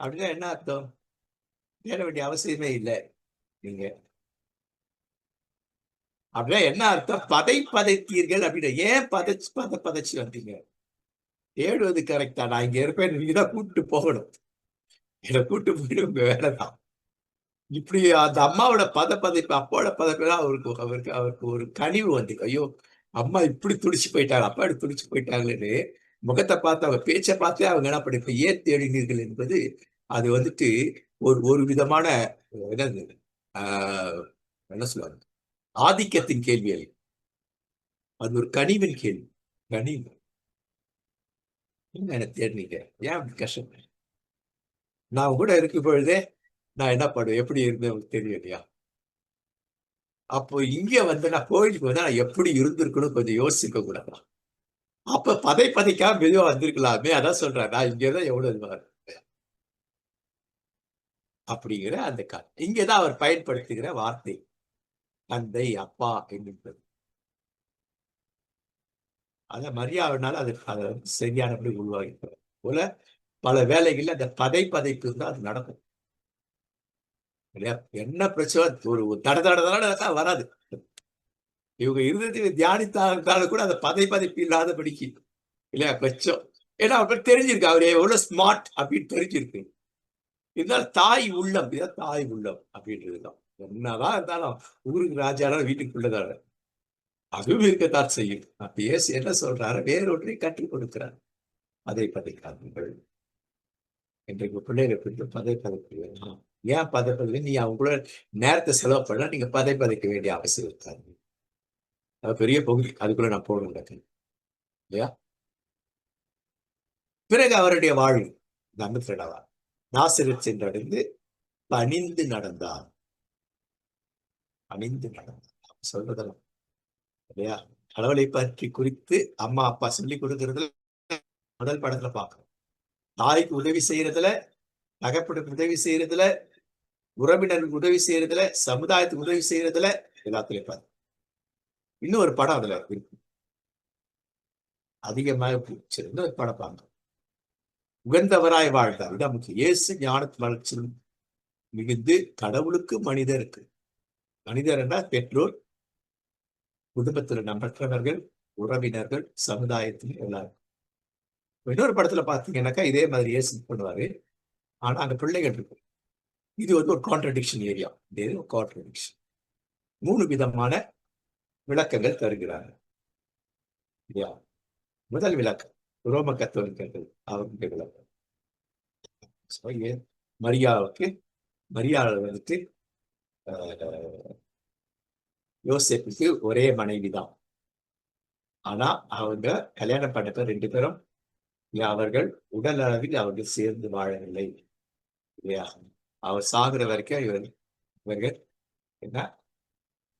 அப்படின்னா என்ன அர்த்தம்? தேட வேண்டிய அவசியமே இல்லை நீங்க. அப்படின்னா என்ன அர்த்தம்? பதைத்தீர்கள் அப்படின்னு. ஏன் பதைச்சு வந்தீங்க? தேடுவது கரெக்டா? நான் இங்க இருப்பேன், நீங்க தான் கூப்பிட்டு போகணும். என்னை கூப்பிட்டு போயிட்டு உங்க வேலைதான். இப்படி அந்த அம்மாவோட பதைப்பு, அப்பாவோட பதைப்பு அவருக்கு ஒரு கனிவு வந்து, ஐயோ அம்மா இப்படி துடிச்சு போயிட்டாங்க, அப்பா இப்படி துடிச்சு போயிட்டாங்கன்னு முகத்தை பார்த்து அவங்க பேச்சை பார்த்தே அவங்க என்ன பண்ணிப்ப, ஏன் தேடினீர்கள் என்பது அது வந்துட்டு ஒரு விதமான என்னது என்ன சொல்லுவாங்க, ஆதிக்கத்தின் கேள்வி அல்ல, அது ஒரு கனிவின் கேள்வி. கனிவு. என்ன தேடினீங்க, ஏன் அப்படி கஷ்டம்? நான் கூட இருக்கும் பொழுதே நான் என்ன பண்ணுவேன், எப்படி இருந்தேன் உங்களுக்கு தெரியும் இல்லையா? அப்போ இங்க வந்து நான் கோயிலுக்கு வந்து நான் எப்படி இருந்திருக்கணும் கொஞ்சம் யோசிக்க கூடாது. அப்ப பதைக்காம மெதுவா வந்திருக்கலாமே. அதான் சொல்றேன், நான் இங்கதான் எவ்வளவு அப்படிங்கிற அந்த இங்கதான் அவர் பயன்படுத்துகிற வார்த்தை தந்தை, அப்பா என்பது. அத மரியாதைனால அதை சரியானபடி உருவாகி போல பல வேலைகள்ல அந்த பதைப்பு இருந்தா அது நடக்கும் இல்லையா? என்ன பிரச்சனை, ஒரு தடதான் வராது. இவங்க இருந்தது தியானித்தாலும் கூட அந்த பதைப்பு இல்லாதபடிக்கு இல்லையா கொஞ்சம். ஏன்னா அவர் தெரிஞ்சிருக்கு, அவர் எவ்வளவு ஸ்மார்ட் அப்படின்னு தெரிஞ்சிருக்கு. இருந்தாலும் தாய் உள்ளம், இதான் தாய் உள்ளம் அப்படின்றதுதான். என்னதான் இருந்தாலும் ஊருக்கு ராஜாலும் வீட்டுக்குள்ளதான அதுவும் இருக்கத்தான் செய்யும். அப்ப இயேசு என்ன சொல்றாரு, வேறொன்றை கற்றுக் கொடுக்கிறார். பதைக்காதீர்கள். இன்றைக்கு பிள்ளைகளை குறித்து பதைப்பதைக்க வேண்டாம். ஏன் பதைப்பது? நீ அவங்க கூட நேரத்தை செலவு பண்ண நீங்க பதைக்க வேண்டிய அவசியம் இருக்காது. அது பெரிய பகுதி, அதுக்குள்ள நான் போகணும் இல்லையா? பிறகு அவருடைய வாழ்வு நம்புகிறவா நாசரேத் சென்றடைந்து பணிந்து நடந்தார். சொல்றதெல்லாம் இல்லையா? கடவுளை பற்றி குறித்து அம்மா அப்பா சொல்லி கொடுக்கறதுல முதல் படத்துல பார்க்கணும். தாய்க்கு உதவி செய்யறதுல, தகப்பனுக்கு உதவி செய்யறதுல, உறவினருக்கு உதவி செய்யறதுல, சமுதாயத்துக்கு உதவி செய்யறதுல எல்லாத்துலயும் பாரு. இன்னொரு படம் அதுல இருக்கு, அதிகமாக பிடிச்சிருந்த ஒரு படம் பார்க்கணும். உகந்தவராய் வாழ்ந்தார். இதான் முக்கியம். இயேசு ஞானத்து வளர்ச்சியும் மிகுந்து கடவுளுக்கு மனிதருக்கு, மனிதர் என்றால் பெற்றோர், குடும்பத்தில் மற்றவர்கள், உறவினர்கள், சமுதாயத்தில் எல்லாரும். இன்னொரு படத்துல பாத்தீங்கன்னாக்கா இதே மாதிரி இயேசு பண்ணுவாரு. ஆனா அங்க பிள்ளைகள் இருக்கு. இது வந்து ஒரு கான்ட்ரடிக்ஷன் ஏரியா. இது ஒரு கான்ட்ரடிக்ஷன். 3 விதமான விளக்கங்கள் தருகிறார்கள் இல்லையா? முதல் விளக்கம் ரோம கத்தோலிக்கர்கள் அவருடைய விளக்கம். மரியாதை வந்துட்டு யோசேப்புக்கு ஒரே மனைவிதான். ஆனா அவங்க கல்யாணம் பண்ண 2 பேரும் அவர்கள் உடல் அளவில் அவர்கள் சேர்ந்து வாழவில்லை இல்லையா? அவர் சாகுற வரைக்கும் இவர்கள் என்ன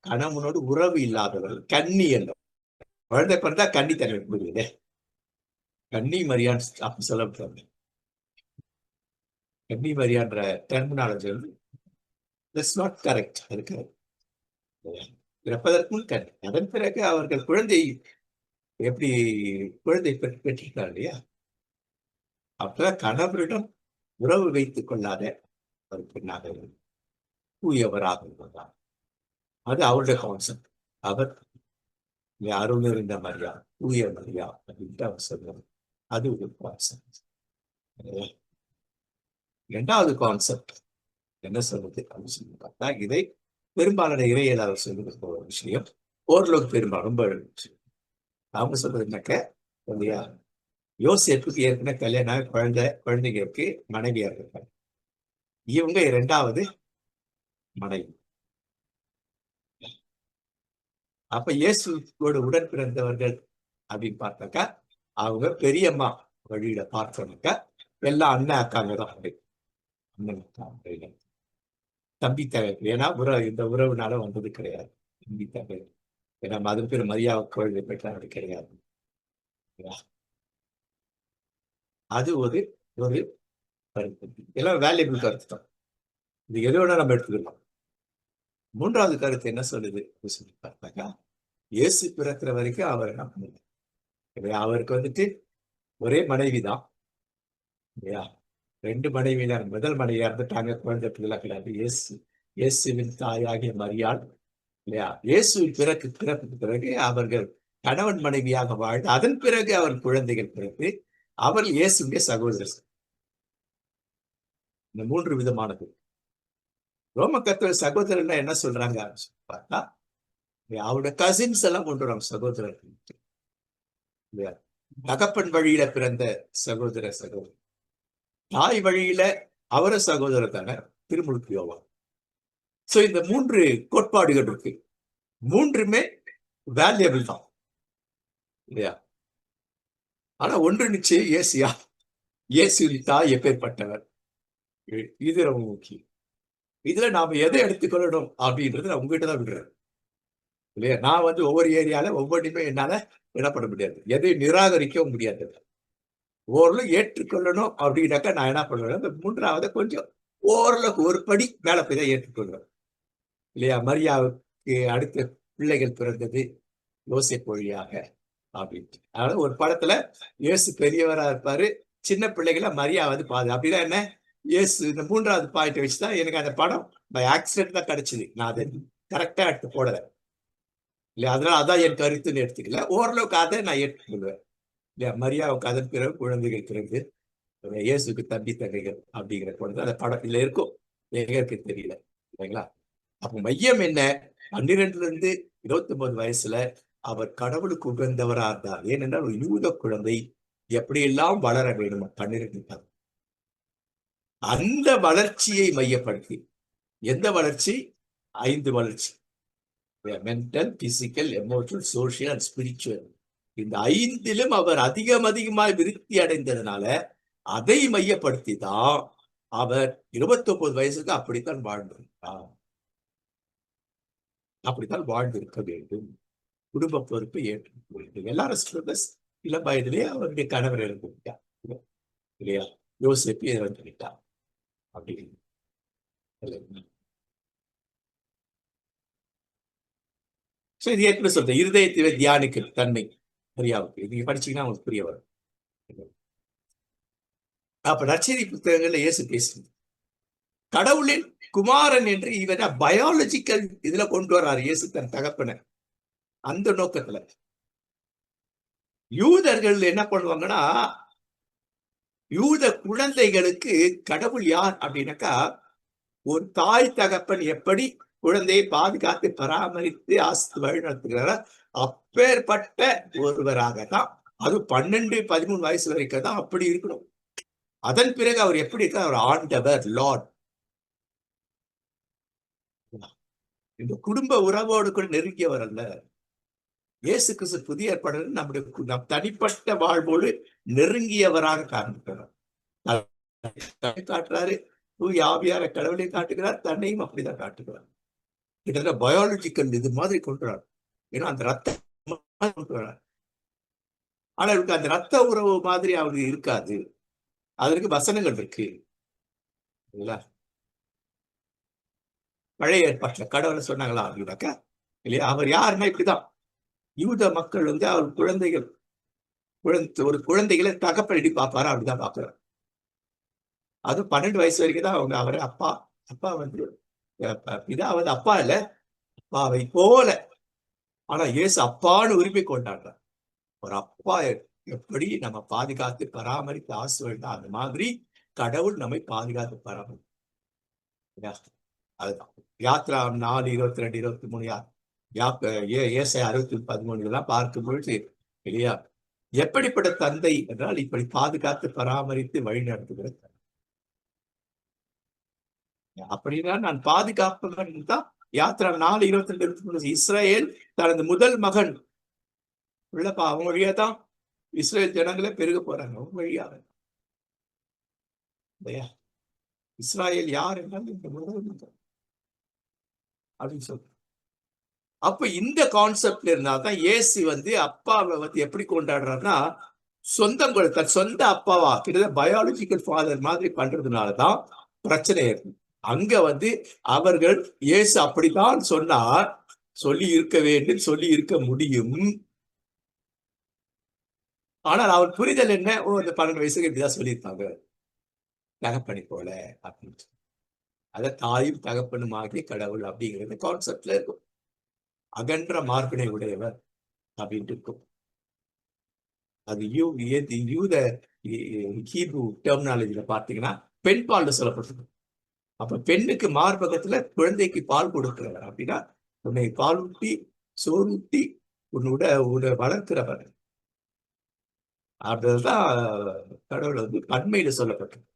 கணவனோடு உறவு இல்லாதவர்கள், கன்னி என்றும் குழந்தை பிறந்தா கன்னி தன்மை புரியுது. கன்னி மரியான் அப்படி சொல்லப்படுறாங்க. கன்னி மரியான்ற டெர்மினாலஜி வந்து தட்ஸ் நாட் கரெக்ட். அதுக்கு பிறப்பதற்கு முன் கன்னி, அதன் பிறகு அவர்கள் குழந்தை எப்படி குழந்தை பெற்றிருக்கார் இல்லையா? அப்ப கணவரிடம் உறவு வைத்துக் கொள்ளாத ஒரு பெண்ணாக தூயவராக இருந்தார். அது அவருடைய கான்செப்ட். அவர் அருள் இருந்த மரியா, தூய மரியா அப்படின்ட்டு அவர் சொல்றாரு. அது ஒரு கான்செப்ட். இரண்டாவது கான்செப்ட் என்ன சொல்றது அப்படின்னு சொல்லி பார்த்தா, இதை பெரும்பாலான இறையியலாளர் சொல்லுகிற ஒரு விஷயம், ஓரளவுக்கு பெரும்பாலும் ரொம்ப விஷயம். அவங்க சொல்றது என்னக்க இல்லையா, யோசேப்புக்கு ஏற்கனவே கல்யாணம் குழந்தைங்க இருக்கு, மனைவியா இருக்காங்க. இவங்க இரண்டாவது மனைவி. அப்ப இயேசுவோட உடன் பிறந்தவர்கள் அப்படின்னு பார்த்தாக்கா, அவங்க பெரியம்மா வழியில பார்த்தோம்னாக்கா எல்லாம் அண்ணன் அக்காங்க தான். அண்ணன் அக்கா, தம்பி தகை. ஏன்னா இந்த உறவுனால வந்தது கிடையாது. தம்பி தகை. ஏன்னா அது பேர் மரியாதை குழந்தை பெற்றாரு கிடையாது. அது ஒரு ஒரு கருத்து. எல்லாம் வேல்யூபிள் கருத்து தான். இது எது வேணா நம்ம எடுத்துக்கலாம். மூன்றாவது கருத்து என்ன சொல்லுது சொல்லி பார்த்தாக்கா, இயேசு பிறக்கிற வரைக்கும் அவர் என்ன பண்ணுது, அவருக்கு வந்துட்டு ஒரே மனைவி தான் இல்லையா? 2 மனைவியினர், முதல் மனைவியா இருந்துட்டாங்க, குழந்தை பிள்ளை கிடையாது. இயேசுவின் தாயாகிய மரியாள் இல்லையா? இயேசுவின் பிறப்புக்கு பிறகு அவர்கள் கணவன் மனைவியாக வாழ்ந்து அதன் பிறகு அவர் குழந்தைகள் பிறகு அவர் இயேசுடைய சகோதரர். இந்த 3 விதமானது. ரோம கத்தோலிக்க சகோதரர்னா என்ன சொல்றாங்க பார்த்தா, அவருடைய கசின்ஸ் எல்லாம் கொண்டு வராங்க சகோதரர்கள் இல்லையா? தகப்பன் வழியில பிறந்த சகோதரர், தாய் வழியில அவர சகோதரர் தானே திருமுழுக்கு யோவான். சோ இந்த 3 கோட்பாடுகள் இருக்கு. 3மே வேல்யூபிள் தான் இல்லையா? ஆனா ஒன்று நிச்சயம், இயேசுவின் தாய் எப்பேற்பட்டவர், இது ரொம்ப முக்கியம். இதுல நாம எதை எடுத்துக்கொள்ளணும் அப்படின்றது நான் உங்ககிட்ட தான் விடுறேன் இல்லையா? நான் வந்து ஒவ்வொரு ஏரியால ஒவ்வொன்றுமே என்னால என்ன பண்ண முடியாது, எதையும் நிராகரிக்கவும் முடியாது. ஓரளவு ஏற்றுக்கொள்ளணும் அப்படின்னாக்கா நான் என்ன பண்ணுவேன், இந்த 3வது கொஞ்சம் ஓரளவுக்கு ஒரு படி மேல போய் தான் ஏற்றுக்கொள்வேன் இல்லையா? மரியாவுக்கு அடுத்த பிள்ளைகள் பிறந்தது யோசேப்பு வழியாக அப்படின்ட்டு. அதனால ஒரு படத்துல இயேசு பெரியவரா இருப்பாரு, சின்ன பிள்ளைகளை மரியா வந்து அப்படிதான் என்ன இயேசு. இந்த 3வது பாயிண்ட் வச்சுதான் எனக்கு அந்த படம் பை ஆக்சிடென்ட் தான் கிடைச்சது. நான் அதை கரெக்டா எடுத்து போடல இல்லையா? அதனால அதான் என் கருத்துன்னு எடுத்துக்கல. ஓரளவுக்கு அதை நான் ஏற்றுக்கொள்வேன் இல்லையா? மரியாவுக்கு அதன் பிறகு குழந்தைகள் பிறகு இயேசுக்கு தம்பி தங்கைகள் அப்படிங்கிற குழந்தை அந்த படம் இதுல இருக்கும். எங்க இருக்கு தெரியல இல்லைங்களா? அப்ப மையம் என்ன, 12 இருந்து 29 வயசுல அவர் கடவுளுக்கு உகந்தவரா இருந்தார். ஏனென்றால் ஒரு யூத குழந்தை எப்படியெல்லாம் வளர வேண்டும் 12. அந்த வளர்ச்சியை மையப்படுத்தி, எந்த வளர்ச்சி? 5 வளர்ச்சி, mental, physical, emotional, social and spiritual. இந்த 5லும் அவர் அதிகமாய் விருத்தி அடைந்ததுனால அதை மையப்படுத்தி தான் அவர் 29 வயசுக்கு அப்படித்தான் வாழ்ந்திருக்கிறார். அப்படித்தான் வாழ்ந்திருக்க வேண்டும். குடும்ப பொறுப்பை ஏற்றுக்க வேண்டும். எல்லாரும் இளம் வயதிலேயே அவருடைய கணவர் இறந்துவிட்டார் இல்லையா? யோசிப்பு இறந்துவிட்டார் அப்படி. இது ஏற்கனவே சொல்றேன், இருதயத்திலே தியானிக்க தன்மை மரியாவுக்கு. நீங்க படிச்சீங்கன்னா உங்களுக்கு புரிய வரும். அப்ப நற்செய்தி புத்தகங்கள்ல இயேசு பேசுது கடவுளின் குமாரன் என்று இவரை பயாலஜிக்கல் இதுல கொண்டு வர்றாரு இயேசு தன் தகப்பனை. அந்த நோக்கத்துல யூதர்கள் என்ன பண்ணுவாங்கன்னா, யூத குழந்தைகளுக்கு கடவுள் யார் அப்படின்னாக்கா, ஒரு தாய் தகப்பன் எப்படி குழந்தையை பாதுகாத்து பராமரித்து வழி நடத்துகிறாரோ அப்பேற்பட்ட ஒருவராகத்தான், அது 12-13 வயசு வரைக்கும் தான் அப்படி இருக்கணும். அதன் பிறகு அவர் எப்படி இருக்க, அவர் ஆண்டவர், லார்ட். இந்த குடும்ப உறவோடு நெருங்கியவர் அல்ல. இயேசு கிறிஸ்து புதிய ஏற்பாடு நம்முடைய நம் தனிப்பட்ட வாழ்வோடு நெருங்கியவராக காண்பிக்கிறார். காட்டுறாரு, தூய ஆவியார கடவுளை காட்டுகிறார், தன்னையும் அப்படிதான் காட்டுகிறார். கிட்டத்தட்ட பயாலஜிக்கல் இது மாதிரி கொண்டுறார். ஏன்னா அந்த ரத்தம் கொண்டு வரார். ஆனா இவருக்கு அந்த ரத்த உறவு மாதிரி அவருக்கு இருக்காது. அதற்கு வசனங்கள் இருக்கு இல்லைங்களா? பழைய ஏற்பாட்டுல கடவுளை சொன்னாங்களா அப்படின்னாக்கா இல்லையா? அவர் யாருன்னா இப்படிதான். யூத மக்கள் அவர் குழந்தைகள் ஒரு குழந்தைகளை தகப்பனடி பார்ப்பாரா அப்படிதான் பார்க்கிறார். அது 12 வயசு வரைக்கும் தான் அவங்க அவரை அப்பா அப்பா பிதா அப்பா இல்ல, அப்பாவை போல. ஆனா இயேசு அப்பான்னு உரிமை கொண்டாடுறார். ஒரு அப்பா எப்படி நம்ம பாதுகாத்து பராமரித்து ஆசிர்வதித்தா அந்த மாதிரி கடவுள் நம்மை பாதுகாத்து பராமரிப்பு. அதுதான் யாத்ரா 4:22-23 ஏசாயா 60:13 இதெல்லாம் பார்க்கும் பொழுது இல்லையா, எப்படிப்பட்ட தந்தை என்றால் இப்படி பாதுகாத்து பராமரித்து வழி நடத்துகிற அப்படின்னா நான் பாதுகாப்பவன் தான். யாத்ரா 4:22-23 இஸ்ரேல் தனது முதல் மகன் உள்ளப்பா அவங்க வழியா தான் இஸ்ரேல் ஜனங்களே பெருக போறாங்க. அவங்க வழியாக இல்லையா? இஸ்ராயேல் யார் என்றால் இந்த முதல் மகன் அப்படின்னு சொல்ற. அப்ப இந்த கான்செப்ட்ல இருந்தாதான் இயேசு அப்பாவை எப்படி கொண்டாடுறாருன்னா, தன் சொந்த அப்பாவா கிட்டத்தட்ட பயாலஜிக்கல் ஃபாதர் மாதிரி பண்றதுனாலதான் பிரச்சனை இருக்கு. அங்க அவர்கள் இயேசு அப்படித்தான் சொன்னார், சொல்லி இருக்க வேண்டும், சொல்லி இருக்க முடியும். ஆனால் அவர் புரிதல் என்ன? இந்த 12 வயசுக்கு இப்படிதான் சொல்லியிருப்பாங்க, தகப்பனி போல அப்படின்னு. அத தாயும் தகப்பனும் ஆகிய கடவுள் அப்படிங்கிறது கான்செப்ட்ல இருக்கும். அகன்ற மார்பினை உடையவர் அப்படின்ட்டு இருக்கும். அது யூத ஹீப்ரு டெர்மினாலஜில பார்த்தீங்கன்னா பெண் பால்னு சொல்லப்பட்டிருக்கு. அப்ப பெண்ணுக்கு மார்பகத்துல குழந்தைக்கு பால் கொடுக்கிறவர் அப்படின்னா உன்னை பாலூட்டி சோறுட்டி உன்னை வளர்க்கிறவர். அதுதான் கடவுள் பன்மையில சொல்லப்பட்டிருக்கு.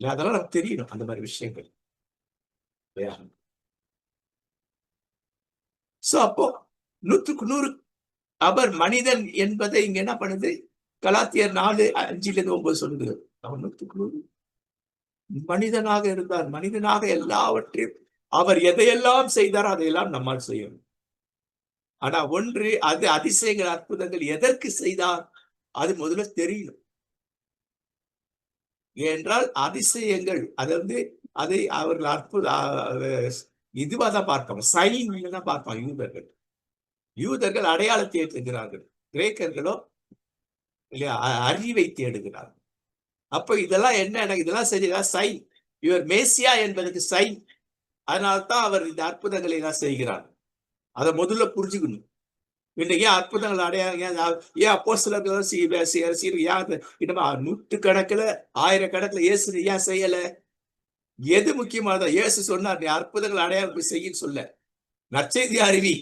அதெல்லாம் நமக்கு தெரியணும் அந்த மாதிரி விஷயங்கள். அப்போ 100க்கு 100 அவர் மனிதன் என்பதை இங்க என்ன பண்ணுது? கலாத்தியர் 4:5-9 சொல்லுது. அவர் 100க்கு 100 மனிதனாக இருந்தார். மனிதனாக எல்லாவற்றையும் அவர் எதையெல்லாம் செய்தாரோ அதையெல்லாம் நம்மால் செய்யணும். ஆனா ஒன்று, அது அதிசயங்கள் அற்புதங்கள் எதற்கு செய்தார் அது முதல்ல தெரியணும். ஏனென்றால் அதிசயங்கள் அதை அவர்கள் இதுவா தான் பார்ப்பாங்க, சைன் தான் பார்ப்பாங்க. யூதர்கள் அடையாளத்தை ஏற்றுகிறார்கள், கிரேக்கர்களோ இல்லையா அறிவை தேடுகிறார்கள். அப்ப இதெல்லாம் என்ன? இதெல்லாம் சரிதான் சைன். இவர் மேசியா என்பதற்கு சைன். அதனால்தான் அவர் இந்த அற்புதங்களை எல்லாம் செய்கிறார். அதை முதல்ல புரிஞ்சுக்கணும். இன்னைக்கு ஏன் அற்புதங்கள் அடையாளம் ஏன் அப்போஸ்தலர்கள் இன்னும் 100கணக்கில் 1000கணக்கில் இயேசு ஏன் செய்யல? எது முக்கியமானதா? இயேசு சொன்னார், நீ அற்புதங்கள் அடையாளம் செய்யின்னு சொல்ல, நற்செய்தி அறிவி,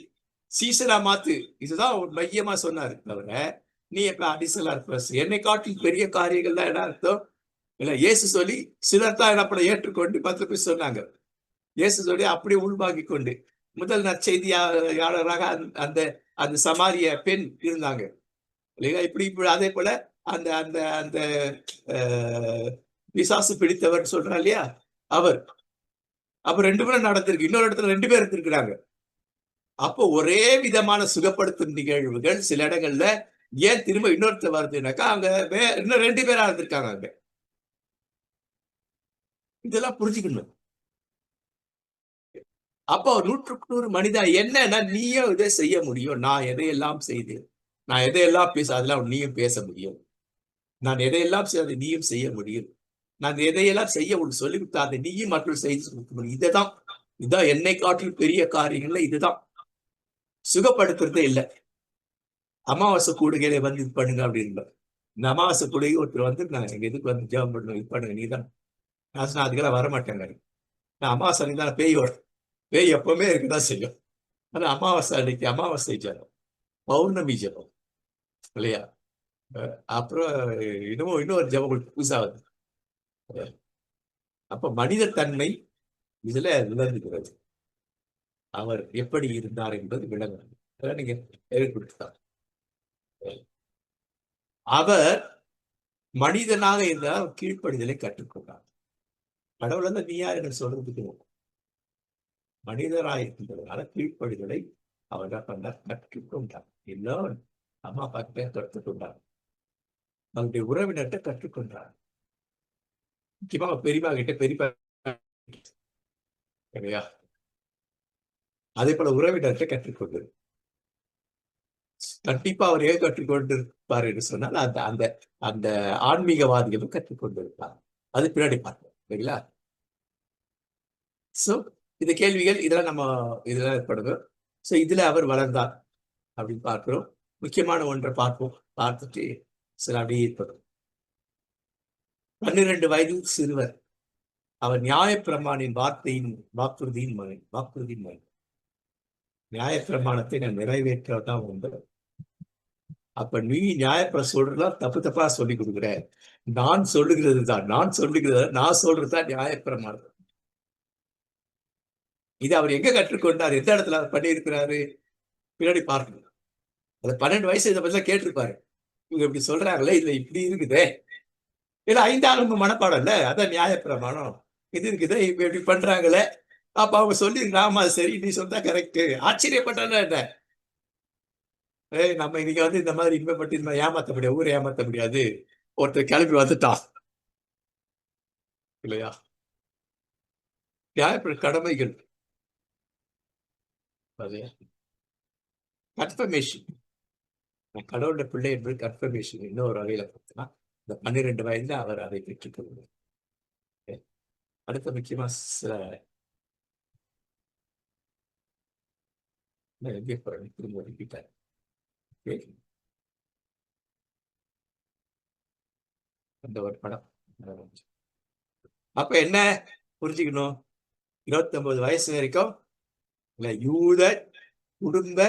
சீசரா மாத்து, இதுதான் மையமா சொன்னாரு. தவிர நீ எப்ப அடிசலா இருப்ப என்னை காட்டில் பெரிய காரியங்கள் தான் என்ன அர்த்தம் இல்ல? இயேசு சொல்லி சிலர் தான் என்னப்பட ஏற்றுக்கொண்டு 10 பேர் சொன்னாங்க. இயேசு சொல்லி அப்படியே உள்வாங்கி கொண்டு முதல் நற்செய்தியாளராக அந்த அந்த சமாரிய பெண் இருந்தாங்க இல்லையா? இப்படி அதே போல அந்த அந்த அந்த பிசாசு பிடித்தவர் சொல்றா இல்லையா, அவர் அப்ப 2 பேரும் நடந்திருக்கு. இன்னொரு இடத்துல 2 பேர் இருந்திருக்கிறாங்க. அப்போ ஒரே விதமான சுகப்படுத்தும் நிகழ்வுகள் சில இடங்கள்ல ஏன் திரும்ப இன்னொருத்தர் வருதுனாக்கா அங்க இன்னும் 2 பேரா இருந்திருக்காங்க அங்க. இதெல்லாம் புரிஞ்சுக்கணும். அப்போ 100க்கு 100 மனிதா என்னன்னா, நீயும் இதை செய்ய முடியும். நான் எதையெல்லாம் செய்தேன், நான் எதையெல்லாம் அதெல்லாம் நீயும் பேச முடியும். நான் எதையெல்லாம் செய்ய நீயும் செய்ய முடியும். நான் எதையெல்லாம் செய்ய உனக்கு சொல்லிக் கொடுத்தா அதை நீயும் மக்கள் செய்து கொடுக்க முடியும். இதுதான் என்னை காட்டில் பெரிய காரியங்கள்ல இதுதான். சுகப்படுத்துறதே இல்லை. அமாவாசை கூடுகையில இது பண்ணுங்க அப்படின்னு. இந்த அமாவாசை கூடுகை ஒருத்தர் நான் எங்க இதுக்கு ஜெபம் பண்ணணும், இது பண்ணுங்க நீதான். நான் அதுக்கெல்லாம் வரமாட்டேங்க. நான் அமாவாசை அன்னைக்கு தான் பேய் எப்பவுமே இருக்குதான் செய்யும். ஆனா அமாவாசை அன்னைக்கு அமாவாசை ஜபம், பௌர்ணமி ஜபம் இல்லையா? அப்புறம் இன்னொரு ஜபம் புதுசா வந்து அப்ப மனித தன்மை இதுல விளங்குகிறது. அவர் எப்படி இருந்தார் என்பது விளங்குகிறது. அதெல்லாம் நீங்க கொடுத்தார். அவர் மனிதனாக இருந்தால் கீழ்ப்படிதலை கற்றுக்கொண்டார். கடவுள் நீ யார் என்று சொல்றதுக்கு மனிதராய் இருந்ததுனால கீழ்ப்படிதலை அவர் கற்றுக்கொண்டார். அம்மா அப்பா கிட்ட கற்றுக்கொண்டார், அவருடைய உறவினர்கிட்ட கற்றுக்கொண்டார், முக்கியமா அவங்க பெரியப்பா கிட்ட, பெரியப்பா இல்லையா, அதே போல உறவினர்கிட்ட கற்றுக்கொண்டு கண்டிப்பா அவர் ஏன் கற்றுக்கொண்டிருப்பார் என்று சொன்னால் அந்த அந்த அந்த ஆன்மீகவாதிகளும் கற்றுக்கொண்டிருப்பார். அது பின்னாடி பார்ப்போம் இல்லைங்களா. சோ இந்த கேள்விகள் இதெல்லாம் நம்ம இதெல்லாம் ஏற்படுது. சோ இதுல அவர் வளர்ந்தார் அப்படின்னு பார்க்கிறோம். முக்கியமான ஒன்றை பார்ப்போம், பார்த்துட்டு சில அப்படியே ஏற்படும். 12 வயதில் சிறுவர், அவர் நியாயப்பிரமாணின் வாக்குறுதியின் மகன். நியாயப்பிரமாணத்தை நான் நிறைவேற்றதான் உண்டு. அப்ப நீ நியாயப்பிர சொல்றதா தப்பு தப்பா சொல்லி கொடுக்குற. நான் சொல்லுகிறது நான் சொல்றதுதான் நியாயப்பிரமாணம். இது அவர் எங்க கற்றுக்கொண்டார், எந்த இடத்துல அவர் பண்ணியிருக்கிறாரு பின்னாடி பார்க்கணும். அது 12 வயசு இதை பத்தி கேட்டிருப்பாரு. இவங்க இப்படி சொல்றாங்களே, இதுல இப்படி இருக்குதே, இல்ல 5 மனப்பாடம் இல்ல, அதான் நியாயப்பிரமாணம். இது இருக்குதே, இப்ப இப்படி பண்றாங்களே, அப்ப அவங்க சொல்லி ஆமா சரி நீ சொன்னா கரெக்ட். ஆச்சரியப்பட்டான என்ன, நம்ம இன்னைக்கு வந்து இந்த மாதிரி இன்பப்பட்டு இந்த மாதிரி ஏமாத்த முடியாது, ஊரை ஏமாத்த முடியாது, ஒருத்தர் கிளம்பி வந்துட்டான் இல்லையா. நியாயப்பட கடமைகள், கன்ஃபர்மேஷன், கடவுளோட பிள்ளை என்பது கன்ஃபர்மேஷன். இன்னொரு வகையில பார்த்தோம்னா இந்த 12 வயதுல அவர் அதை பெற்றுக் கொள்வார். அடுத்த முக்கியமா சில எங்கே போறேன் திரும்ப ரிப்பீட்டார். அந்த ஒரு படம். அப்ப என்ன புரிஞ்சுக்கணும், 29 வயசு வரைக்கும் இல்ல யூத குடும்ப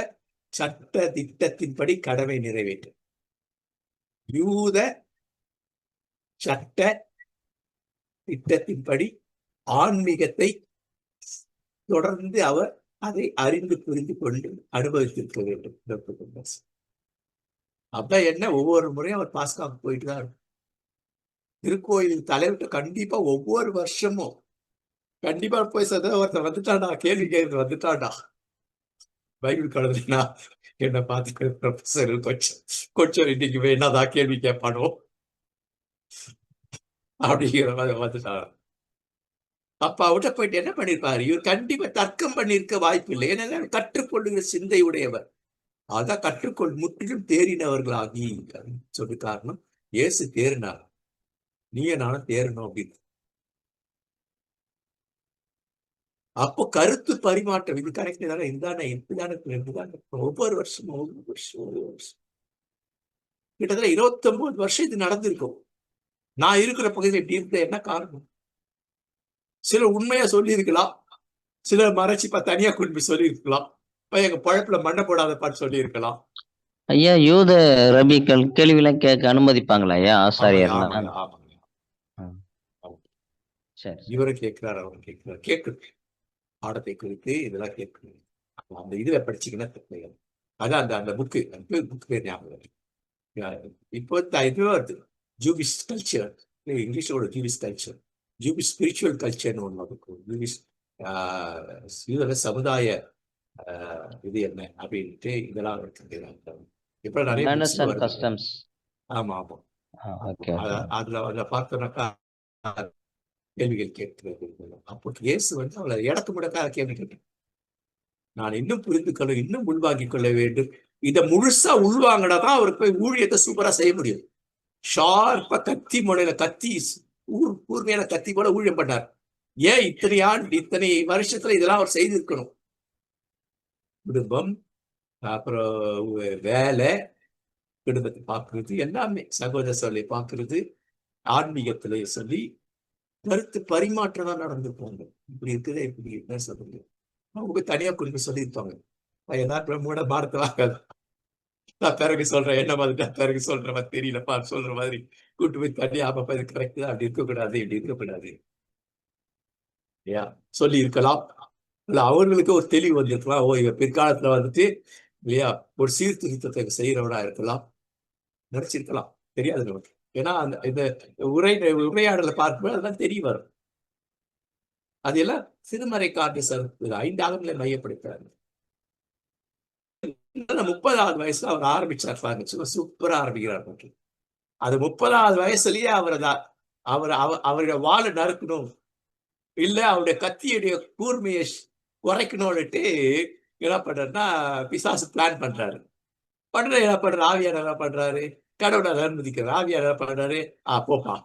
சட்ட திட்டத்தின்படி கடமை நிறைவேற்றும். யூத சட்ட திட்டத்தின்படி ஆன்மீகத்தை தொடர்ந்து அவர் அதை அறிந்து புரிந்து கொண்டு அனுபவித்திருக்க வேண்டும். அப்ப என்ன, ஒவ்வொரு முறையும் அவர் பாஸ்காவுக்கு போயிட்டு தான் இருக்கும். திருக்கோயில் தலைவிட்ட கண்டிப்பா ஒவ்வொரு வருஷமும் கண்டிப்பா போய் ஒருத்தர் வந்துட்டாடா, கேள்வி கேட்கறது வந்துட்டாடா, பைபிள் கடவுள்னா என்ன பார்த்து ப்ரொஃபஸர் கொஞ்சம் இன்னைக்கு என்னதான் கேள்வி கேட்பானோ அப்படிங்கிற மாதிரி வந்துட்டாங்க. அப்ப அவர்கிட்ட போயிட்டு என்ன பண்ணிருப்பாரு, இவர் கண்டிப்பா தர்க்கம் பண்ணிருக்க வாய்ப்பு இல்லை. ஏன்னா கற்றுக்கொள்ளுகிற சிந்தை உடையவர், அதான் முற்றிலும் தேறினவர்களாகி சொல்லி காரணம். இயேசு தேறினார், நீய நானும் தேறணும் அப்படின்னு. அப்போ கருத்து பரிமாற்றம், இது கரெக்ட் தானே, இதுதானே ஒவ்வொரு வருஷமும் கிட்டத்தட்ட 29 வருஷம் இது நடந்திருக்கும். நான் இருக்கிற பகுதியில் இப்படி இருந்த என்ன காரணம், சில உண்மையா சொல்லி இருக்கலாம், சில மறைச்சி தனியா கொண்டு சொல்லி இருக்கலாம், எங்க பழப்புல மண்ணை போடாத பாட்டு சொல்லி இருக்கலாம். ஐயா, யூத ரபிக்கள் கேள்வியெல்லாம் கேட்க அனுமதிப்பாங்களா ஐயா ஆசாரியர்லாம்? இவரும் கேட்கிறார், அவரும் கேட்கிறார், கேட்கணும் பாடத்தை குறித்து இதெல்லாம் கேட்கணும். அந்த இதுல படிச்சீங்கன்னா தப்பு. அதான் அந்த அந்த புக்கு பேர் ஞாபகம். இப்போ இதுவே வருது, ஜூபிஷ் கல்ச்சர், இங்கிலீஷோட ஜூபிஷ் கல்ச்சர், ஜூபிஷ் ஸ்பிரிச்சுவல் கல்ச்சர்னு ஒன்று இருக்கும். ஜூபிஷ் யூத சமுதாய இது என்ன அப்படின்ட்டு இதெல்லாம் இருக்கு. இப்ப நிறைய ஆமா ஆமா அதுல பார்த்தோம்னாக்கா கேள்விகள் கேட்கிறது. அப்போ இயேசு வந்து அவளை இடக்கு முடக்காக கேள்வி கேட்டேன், நான் இன்னும் புரிந்து கொள்ள, இன்னும் உள்வாங்கிக் கொள்ள வேண்டும், இதை முழுசா உள்வாங்கினா தான் அவருக்கு போய் ஊழியத்தை சூப்பரா செய்ய முடியும். ஷார்ப்பா கத்தி முனையில கத்தி, கூர்மையான கத்தி போல ஊழியம் பண்ணார். ஏன் இத்தனை வருஷத்துல இதெல்லாம் அவர் செய்திருக்கணும். குடும்பம், அப்புறம் வேலை, குடும்பத்தை பார்க்கறது, எல்லாமே சகோதர சொல்லி பார்க்கறது, ஆன்மீகத்திலே சொல்லி கருத்து பரிமாற்றம் தான் நடந்திருப்பாங்க. இப்படி இருக்குது, இப்படி என்ன சொல்றது, அவங்க போய் தனியா கொண்டு சொல்லியிருப்பாங்க. எல்லாரும் மூட மாறத்தலாக நான் பிறகு சொல்றேன், என்ன மாதிரி பிறகு சொல்ற மாதிரி தெரியலப்பா சொல்ற மாதிரி கூட்டு போய் தனியா, அப்பப்ப இது கரெக்ட் தான், அப்படி இருக்கக்கூடாது, இப்படி இருக்கக்கூடாது இல்லையா சொல்லி இருக்கலாம். இல்ல அவர்களுக்கு ஒரு தெளிவு வந்திருக்கலாம், ஓ இவ பிற்காலத்துல வந்துட்டு இல்லையா ஒரு சீர்திருத்தத்தை செய்யறவனா இருக்கலாம், நினைச்சிருக்கலாம், தெரியாது நமக்கு. ஏன்னா அந்த இந்த உரையாடலை பார்க்கும்போது அதெல்லாம் தெரிய வரும். அது எல்லாம் சிறுமறை காட்டு 5 ஆகங்களை மையப்படுத்துறாங்க. 30வது வயசுல அவர் ஆரம்பிச்சார் பாருங்க, சூப்பரா ஆரம்பிக்கிறார். அது 30வது வயசுலயே அவருடைய வாளை நறுக்கணும், இல்ல அவருடைய கத்தியுடைய கூர்மையை குறைக்கணும்னுட்டு என்ன பண்றாருன்னா பிசாசு பிளான் பண்றாரு. என்ன பண்றாரு, ஆவியார் என்ன பண்றாரு, கடவுளை அனுமதிக்கிறார். ஆவியார் என்ன பண்றாரு, போப்பா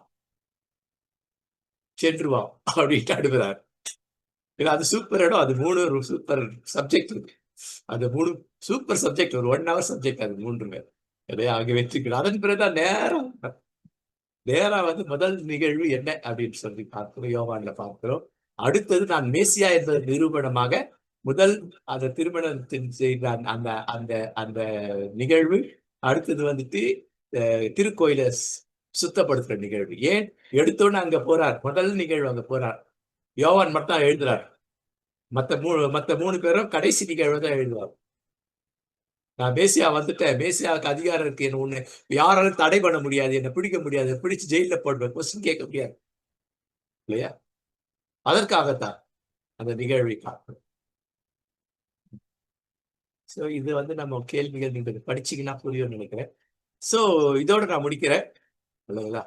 சென்று வா அப்படின்ட்டு அனுப்புறாரு. ஏன்னா அது சூப்பர் இடம், அது 3 சூப்பர் சப்ஜெக்ட் இருக்கு. அந்த 3 சூப்பர் சப்ஜெக்ட், ஒரு 1 ஹவர் சப்ஜெக்ட் அது 3மே. எதையா அங்க வச்சுக்கணும். அதன் பிறகுதான் நேரா வந்து முதல் நிகழ்வு என்ன அப்படின்னு சொல்லி பார்க்கிறோம், யோவான்ல பார்க்கிறோம். அடுத்தது நான் மேசியா என்பது நிரூபணமாக முதல் அந்த திருமணத்தின் செய்த அந்த அந்த அந்த நிகழ்வு. அடுத்தது வந்துட்டு திருக்கோயில சுத்தப்படுத்துற நிகழ்வு. ஏன் எடுத்தோன்னு அங்க போறார், முதல் நிகழ்வு அங்க போறார். யோவான் மட்டும் எழுதுறார். மத்த 3 பேரும் கடைசி நிகழ்வு தான் எழுதுவார். நான் மேசியா வந்துட்டேன், மேசியாவுக்கு அதிகாரம் இருக்கு, என்ன ஒண்ணு யாராலும் தடை பண்ண முடியாது, என்ன பிடிக்க முடியாது, பிடிச்சு ஜெயில போடுவேன், கொஸ்டின் கேட்க முடியாது இல்லையா? அதற்காகத்தான் அந்த நிகழ்வை பார்க்கணும். சோ இது வந்து நம்ம கேள்விகள் நீங்க படிச்சீங்கன்னா புரியும்னு நினைக்கிறேன். சோ இதோட நான் முடிக்கிறேன் இல்லைங்களா?